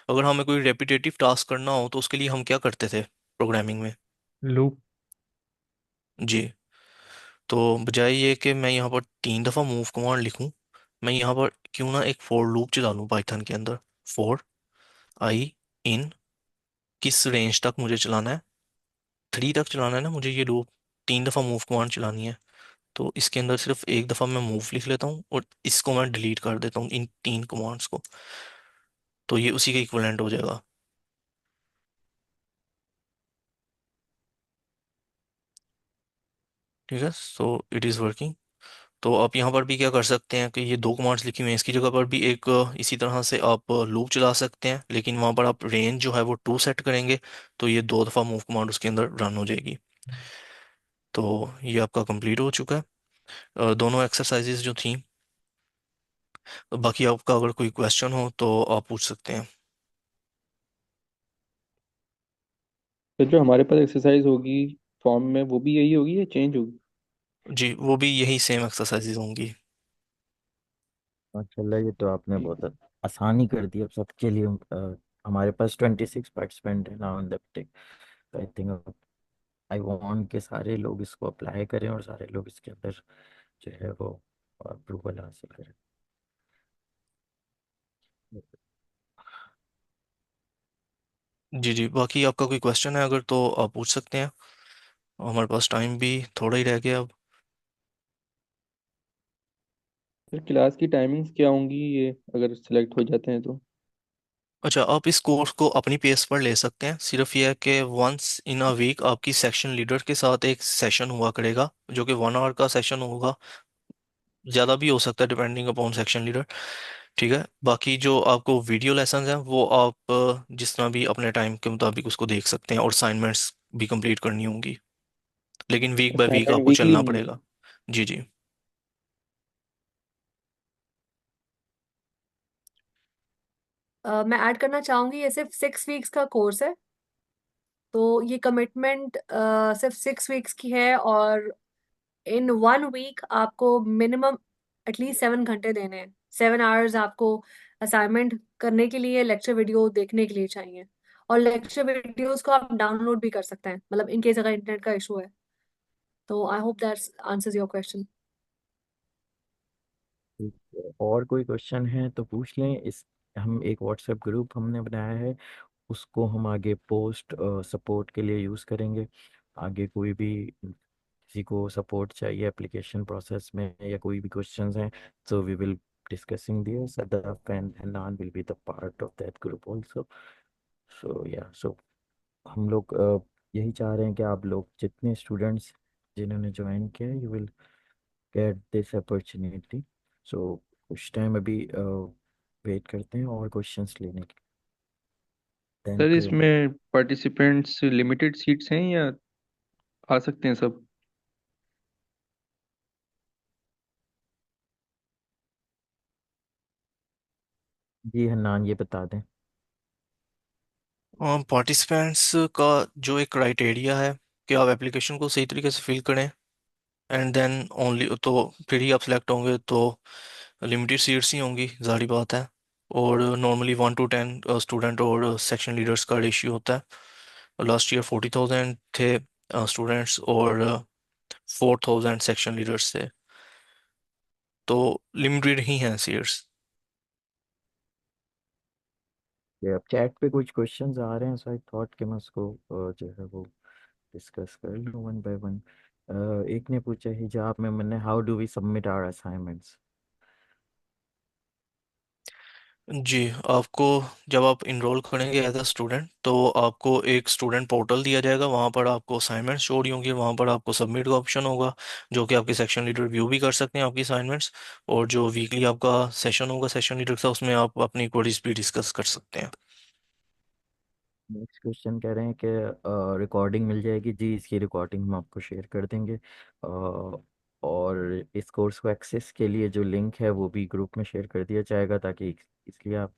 अगर हमें कोई रेपिटेटिव टास्क करना हो तो उसके लिए हम क्या करते थे प्रोग्रामिंग में? लूप। जी। तो बजाय ये कि मैं यहाँ पर 3 दफ़ा मूव कमांड लिखूं, मैं यहाँ पर क्यों ना एक फॉर लूप चला लूँ पाइथन के अंदर। फॉर आई इन, किस रेंज तक मुझे चलाना है? 3 तक चलाना है ना मुझे ये लूप। 3 दफ़ा मूव कमांड चलानी है। तो इसके अंदर सिर्फ एक दफ़ा मैं मूव लिख लेता हूँ और इसको मैं डिलीट कर देता हूँ, इन 3 कमांड्स को। तो ये उसी का इक्विवेलेंट हो जाएगा। ठीक है, सो इट इज़ वर्किंग। तो आप यहाँ पर भी क्या कर सकते हैं कि ये 2 कमांड्स लिखी हुई हैं, इसकी जगह पर भी एक इसी तरह से आप लूप चला सकते हैं, लेकिन वहाँ पर आप रेंज जो है वो 2 सेट करेंगे। तो ये 2 दफ़ा मूव कमांड उसके अंदर रन हो जाएगी। तो ये आपका कंप्लीट हो चुका है, दोनों एक्सरसाइजेज जो थी। बाकी आपका अगर कोई क्वेश्चन हो तो आप पूछ सकते हैं। तो जो हमारे पास एक्सरसाइज होगी फॉर्म में, वो भी यही होगी या चेंज होगी? जी, वो भी यही सेम एक्सरसाइजेज होंगी। माशाल्लाह, ये तो आपने बहुत आसानी कर दी अब सबके लिए। हमारे पास 26 पार्टिसिपेंट है now in the tech. I think I want के सारे लोग इसको अप्लाई करें और सारे लोग इसके अंदर जो है वो अप्रूवल हासिल करें। जी जी, बाकी आपका कोई क्वेश्चन है अगर तो आप पूछ सकते हैं। हमारे पास टाइम भी थोड़ा ही रह गया अब। फिर क्लास की टाइमिंग्स क्या होंगी ये, अगर सिलेक्ट हो जाते हैं तो? अच्छा, आप इस कोर्स को अपनी पेस पर ले सकते हैं। सिर्फ यह है कि वंस इन अ वीक आपकी सेक्शन लीडर के साथ एक सेशन हुआ करेगा, जो कि 1 आवर का सेशन होगा। ज़्यादा भी हो सकता है डिपेंडिंग अपॉन सेक्शन लीडर। ठीक है, बाकी जो आपको वीडियो लेसन हैं वो आप जिस तरह भी अपने टाइम के मुताबिक उसको देख सकते हैं, और असाइनमेंट्स भी कंप्लीट करनी होंगी, लेकिन वीक बाय वीक असाइनमेंट आपको वीकली चलना होंगे? पड़ेगा। जी जी। मैं ऐड करना चाहूंगी, ये सिर्फ 6 वीक्स का कोर्स है। तो ये कमिटमेंट सिर्फ 6 वीक्स की है, और इन 1 वीक आपको मिनिमम एटलीस्ट 7 घंटे देने हैं। 7 आवर्स आपको असाइनमेंट करने के लिए, लेक्चर वीडियो देखने के लिए चाहिए। और लेक्चर वीडियोस को आप डाउनलोड भी कर सकते हैं, मतलब इन केस अगर इंटरनेट का इशू है। तो I hope that answers your question. ठीक है, और कोई क्वेश्चन है तो पूछ लें। इस हम एक व्हाट्सएप ग्रुप हमने बनाया है, उसको हम आगे पोस्ट सपोर्ट के लिए यूज़ करेंगे। आगे कोई भी किसी को सपोर्ट चाहिए एप्लीकेशन प्रोसेस में या कोई भी क्वेश्चंस हैं, so we will discussing this. Sadaf and Hanan will be the part of that group also. So yeah, so हम लोग यही चाह रहे हैं कि आप लोग जितने स्टूडेंट्स जिन्होंने ज्वाइन किया है, you will get this opportunity. So कुछ टाइम अभी वेट करते हैं और क्वेश्चंस लेने की। देन सर इसमें पार्टिसिपेंट्स लिमिटेड सीट्स हैं या आ सकते हैं सब? जी हन्नान ये बता दें। पार्टिसिपेंट्स का जो एक क्राइटेरिया है कि आप एप्लीकेशन को सही तरीके से फिल करें, एंड देन ओनली तो फिर ही आप सिलेक्ट होंगे। तो लिमिटेड सीट्स ही होंगी, जारी बात है। और नॉर्मली 1 to 10 स्टूडेंट और सेक्शन लीडर्स का रेशियो होता है। लास्ट ईयर 40,000 थे स्टूडेंट्स, और 4,000 सेक्शन लीडर्स थे। तो लिमिटेड ही हैं सीट्स। ये अब चैट पे कुछ क्वेश्चंस आ रहे हैं, सो आई थॉट कि मैं उसको जो है वो डिस्कस कर लूँ वन बाय वन। एक ने पूछा हिजाब में मैंने, how do we submit our assignments. जी, आपको जब आप इनरोल करेंगे एज अ स्टूडेंट तो आपको एक स्टूडेंट पोर्टल दिया जाएगा। वहाँ पर आपको असाइनमेंट शो हो रही होंगी, वहाँ पर आपको सबमिट का ऑप्शन होगा, जो कि आपके सेक्शन लीडर व्यू भी कर सकते हैं आपकी असाइनमेंट्स। और जो वीकली आपका सेशन होगा सेशन लीडर का, उसमें आप अपनी क्वेरीज भी डिस्कस कर सकते हैं। नेक्स्ट क्वेश्चन कह रहे हैं कि रिकॉर्डिंग मिल जाएगी। जी इसकी रिकॉर्डिंग हम आपको शेयर कर देंगे। और इस कोर्स को एक्सेस के लिए जो लिंक है वो भी ग्रुप में शेयर कर दिया जाएगा, ताकि इसलिए आप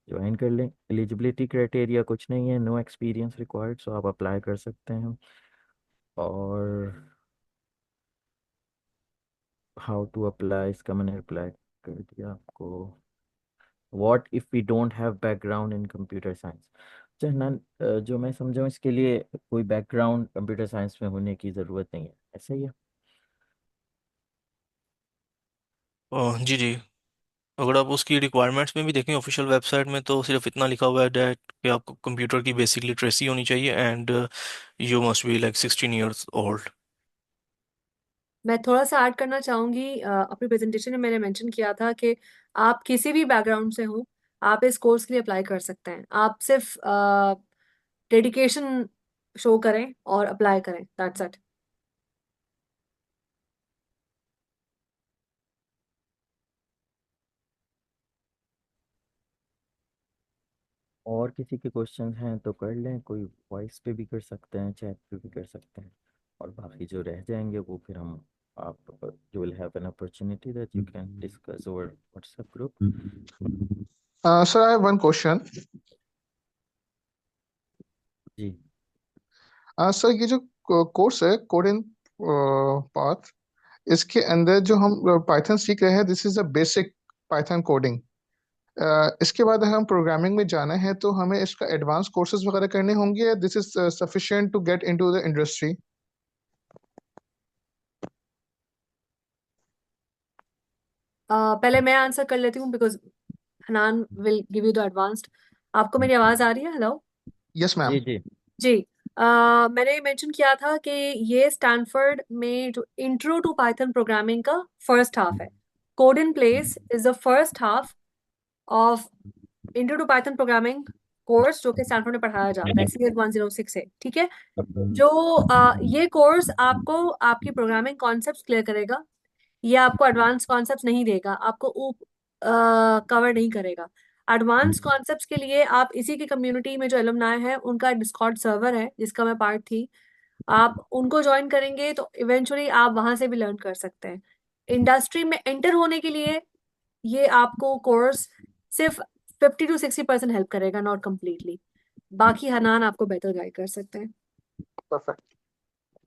ज्वाइन कर लें। एलिजिबिलिटी क्राइटेरिया कुछ नहीं है, नो एक्सपीरियंस रिक्वायर्ड, सो आप अप्लाई कर सकते हैं। और हाउ टू अप्लाई, इसका मैंने रिप्लाई कर दिया आपको। What if we don't have background in computer science. जहनान, जो मैं समझा हूँ इसके लिए कोई बैकग्राउंड कंप्यूटर साइंस में होने की ज़रूरत नहीं है, ऐसा ही है? जी जी। अगर आप उसकी रिक्वायरमेंट्स में भी देखें ऑफिशियल वेबसाइट में, तो सिर्फ इतना लिखा हुआ है डैट कि आपको कंप्यूटर की बेसिक लिटरेसी होनी चाहिए and you must be like 16 years old। मैं थोड़ा सा ऐड करना चाहूंगी। अपनी प्रेजेंटेशन में मैंने मेंशन किया था कि आप किसी भी बैकग्राउंड से हो, आप इस कोर्स के लिए अप्लाई कर सकते हैं। आप सिर्फ डेडिकेशन शो करें और अप्लाई करें, दैट्स इट। और किसी के क्वेश्चन हैं तो कर लें, कोई वॉइस पे भी कर सकते हैं, चैट पे भी कर सकते हैं। और बाकी जो रह जाएंगे वो फिर हम, आप, you will have an opportunity that you can discuss over WhatsApp group. Sir, I have one question. जी सर, ये जो कोर्स है कोडिंग पाथ, इसके अंदर जो हम पाइथन सीख रहे हैं, this is a basic Python coding. इसके बाद अगर हम प्रोग्रामिंग में जाना है तो हमें इसका एडवांस कोर्सेज वगैरह करने होंगे, या this is sufficient to get into the industry? पहले मैं आंसर कर लेती हूँ, because Hanan will give you the advanced. आपको मेरी आवाज आ रही है? Hello yes ma'am. जी जी। जी। मैंने मेंशन किया था कि ये स्टैनफोर्ड में जो इंट्रो टू पाइथन प्रोग्रामिंग का फर्स्ट हाफ है। Code in place is the first half of intro to Python programming course, जो कि स्टैनफोर्ड में पढ़ाया जाता है CS 106 से। ठीक है। जो ये कोर्स आपको आपकी प्रोग्रामिंग कॉन्सेप्ट्स क्लियर करेगा। ये आपको एडवांस कॉन्सेप्ट्स नहीं देगा, आपको कवर नहीं करेगा। एडवांस कॉन्सेप्ट्स के लिए आप इसी की कम्युनिटी में जो एलुमनाई है, उनका डिस्कॉर्ड सर्वर है जिसका मैं पार्ट थी, आप उनको ज्वाइन करेंगे तो इवेंचुअली आप वहां से भी लर्न कर सकते हैं। इंडस्ट्री में एंटर होने के लिए ये आपको कोर्स सिर्फ 50 to 60% हेल्प करेगा, नॉट कम्प्लीटली। बाकी हनान आपको बेहतर गाइड कर सकते हैं। परफेक्ट।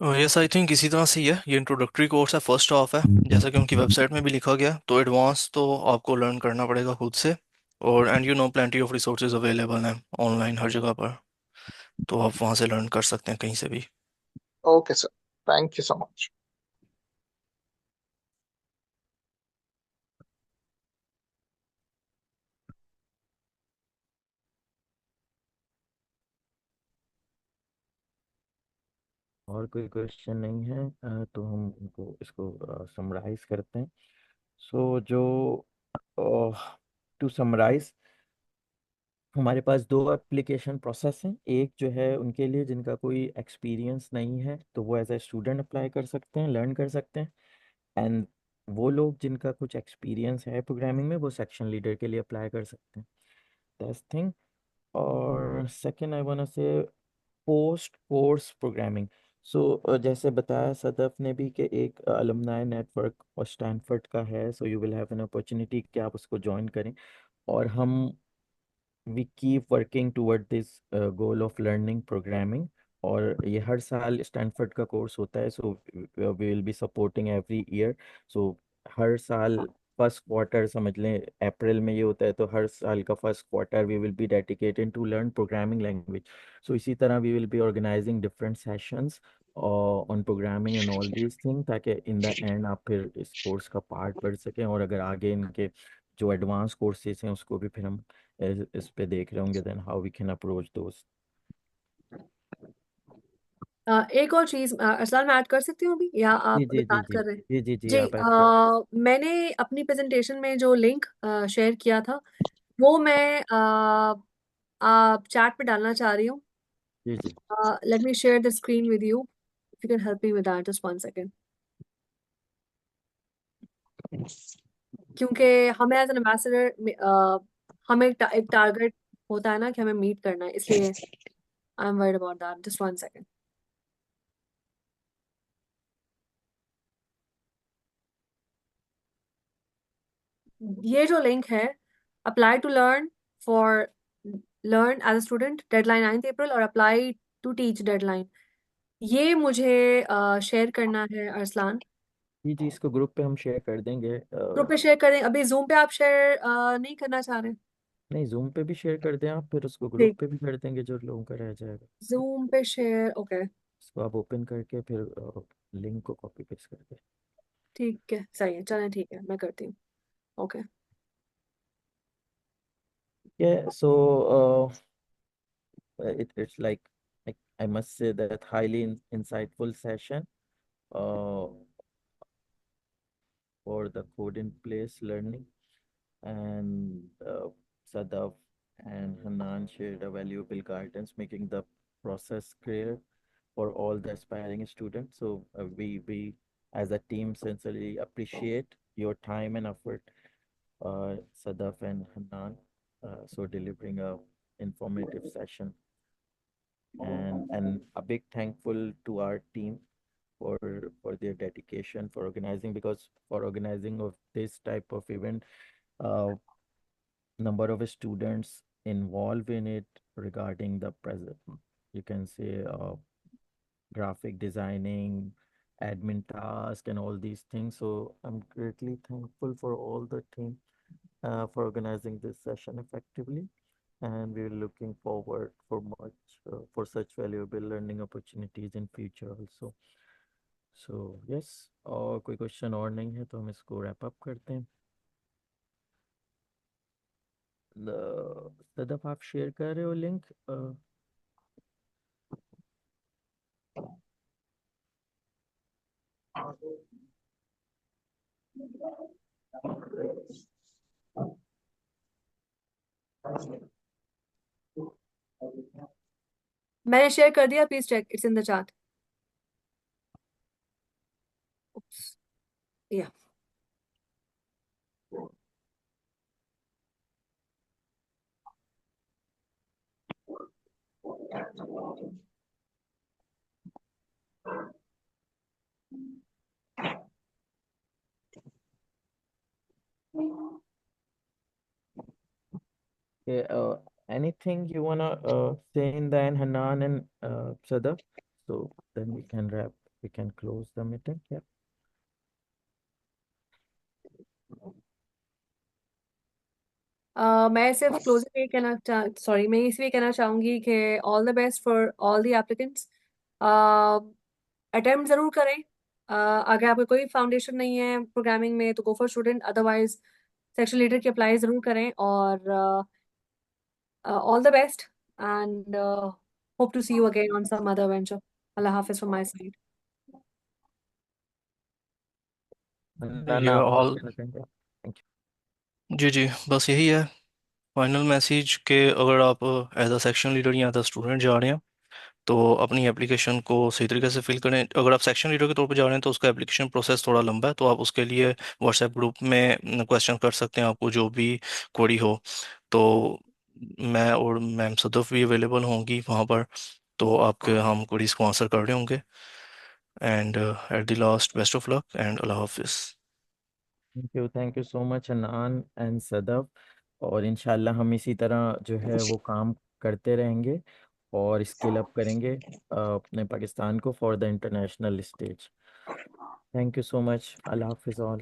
यस, आई थिंक इसी तरह से ही है। ये इंट्रोडक्टरी कोर्स है, फर्स्ट हाफ है, जैसा कि उनकी वेबसाइट में भी लिखा गया। तो एडवांस तो आपको लर्न करना पड़ेगा खुद से। और and you know plenty of resources available हैं ऑनलाइन हर जगह पर, तो आप वहाँ से लर्न कर सकते हैं कहीं से भी। Okay sir, thank you so much. और कोई क्वेश्चन नहीं है, तो हम इनको इसको समराइज करते हैं। सो जो टू समराइज, हमारे पास दो एप्लीकेशन प्रोसेस हैं। एक जो है उनके लिए जिनका कोई एक्सपीरियंस नहीं है, तो वो एज ए स्टूडेंट अप्लाई कर सकते हैं, लर्न कर सकते हैं। एंड वो लोग जिनका कुछ एक्सपीरियंस है प्रोग्रामिंग में, वो सेक्शन लीडर के लिए अप्लाई कर सकते हैं। That's thing. और second I want say post course programming. So जैसे बताया सदफ ने भी कि एक अलुमनाई नेटवर्क और स्टैनफोर्ड का है, so you will have an opportunity कि आप उसको ज्वाइन करें। और हम we keep working toward this goal of learning programming. और ये हर साल स्टैनफोर्ड का कोर्स होता है, so we will be supporting every year. So हर साल फर्स्ट क्वार्टर समझ लें, अप्रैल में ये होता है, तो हर साल का first quarter we will be dedicated to learn programming language. So इसी तरह we will be organizing different sessions on programming and all these thing, ताकि इन द एंड आप फिर इस कोर्स का पार्ट बढ़ सकें। और अगर आगे इनके जो एडवांस कोर्सेज हैं उसको भी फिर हम इस पे देख रहे होंगे, then how we can approach दोस्त। एक और चीज अरसलान, मैं ऐड कर सकती हूँ अभी, या जी आप जी अभी जी बात जी कर रहे हैं? जी जी जी, जी। आप ऐड कर। मैंने अपनी प्रेजेंटेशन में जो लिंक शेयर किया था, वो मैं आप चैट पे डालना चाह रही हूँ। जी जी let me share the screen with you, if you can help me with that, just 1 second. क्योंकि हमें एज एन एम्बेसडर हमें एक टारगेट होता है ना कि हमें मीट करना है, इसलिए I am worried about that. Just 1 second. ये जो लिंक है, apply to learn for learn as a student deadline 9 April और अप्लाई टू टीच डेडलाइन, ये मुझे शेयर करना है अरसलान। जी जी, इसको ग्रुप पे हम शेयर कर देंगे। ग्रुप पे शेयर करें, अभी जूम पे आप शेयर नहीं करना चाह रहे? नहीं, जूम पे भी शेयर कर दें आप, फिर उसको ग्रुप ठीक, पे भी कर देंगे जो लोगों का रह जाएगा। जूम पे शेयर, ओके। इसको आप ओपन करके फिर लिंक को कॉपी पेस्ट करके। ठीक है, सही है, चलें, ठीक है, मैं करती हूँ। Okay. Yeah, so it's like I must say that highly insightful session uh, for the code in place learning, and Sadaf and Hanan shared a valuable guidance, making the process clear for all the aspiring students. So we as a team sincerely appreciate your time and effort, Sadaf and Hanan, so delivering a informative session. And a big thankful to our team for their dedication for organizing, because for organizing of this type of event, uh, number of students involved in it regarding the present, you can say, graphic designing, admin task, and all these things. So I'm greatly thankful for all the team for organizing this session effectively, and we're looking forward for much for such valuable learning opportunities in future also. So yes, और कोई question और नहीं है तो हम इसको wrap up करते हैं। सदफ, आप शेयर कर रहे हो लिंक? मैंने शेयर कर दिया, please check, it's in the chat. या Okay, anything you wanna say in the end, Hanan and Sadaf? So then we can close the meeting. Yeah. मैं सिर्फ क्लोजिंग में कहना सॉरी, मैं इसलिए कहना चाहूंगी कि all the best for all the applicants. Attempt जरूर करें। अगर आपका कोई फाउंडेशन नहीं है प्रोग्रामिंग में तो go for student, otherwise section leader की अप्लाई जरूर करें। और all the best and hope to see you again on some other venture. अल्लाह हाफिज फ्रॉम माय साइड। Hanan, ये आप ऑल कुछ कहेंगे? Thank you. जी जी, बस यही है फाइनल मैसेज कि अगर आप एज अ सेक्शन लीडर या एज अ स्टूडेंट जा रहे हैं तो अपनी एप्लीकेशन को सही तरीके से फिल करें। अगर आप सेक्शन लीडर के तौर पर जा रहे हैं तो उसका एप्लीकेशन प्रोसेस थोड़ा लंबा है, तो आप उसके लिए व्हाट्सएप ग्रुप में क्वेश्चन कर सकते हैं, आपको जो भी क्वेरी हो। तो मैं और मैम सदफ भी अवेलेबल होंगी वहाँ पर, तो आपके हम क्वेरीज को आंसर कर रहे होंगे। And at the last, best of luck and अल्लाह हाफिज़। Thank you so much, Hanan and Sadaf। और इंशाल्लाह हम इसी तरह जो है वो काम करते रहेंगे और स्केल अप करेंगे अपने पाकिस्तान को for the international stage. Thank you so much. अल्लाह हाफिज़ ऑल।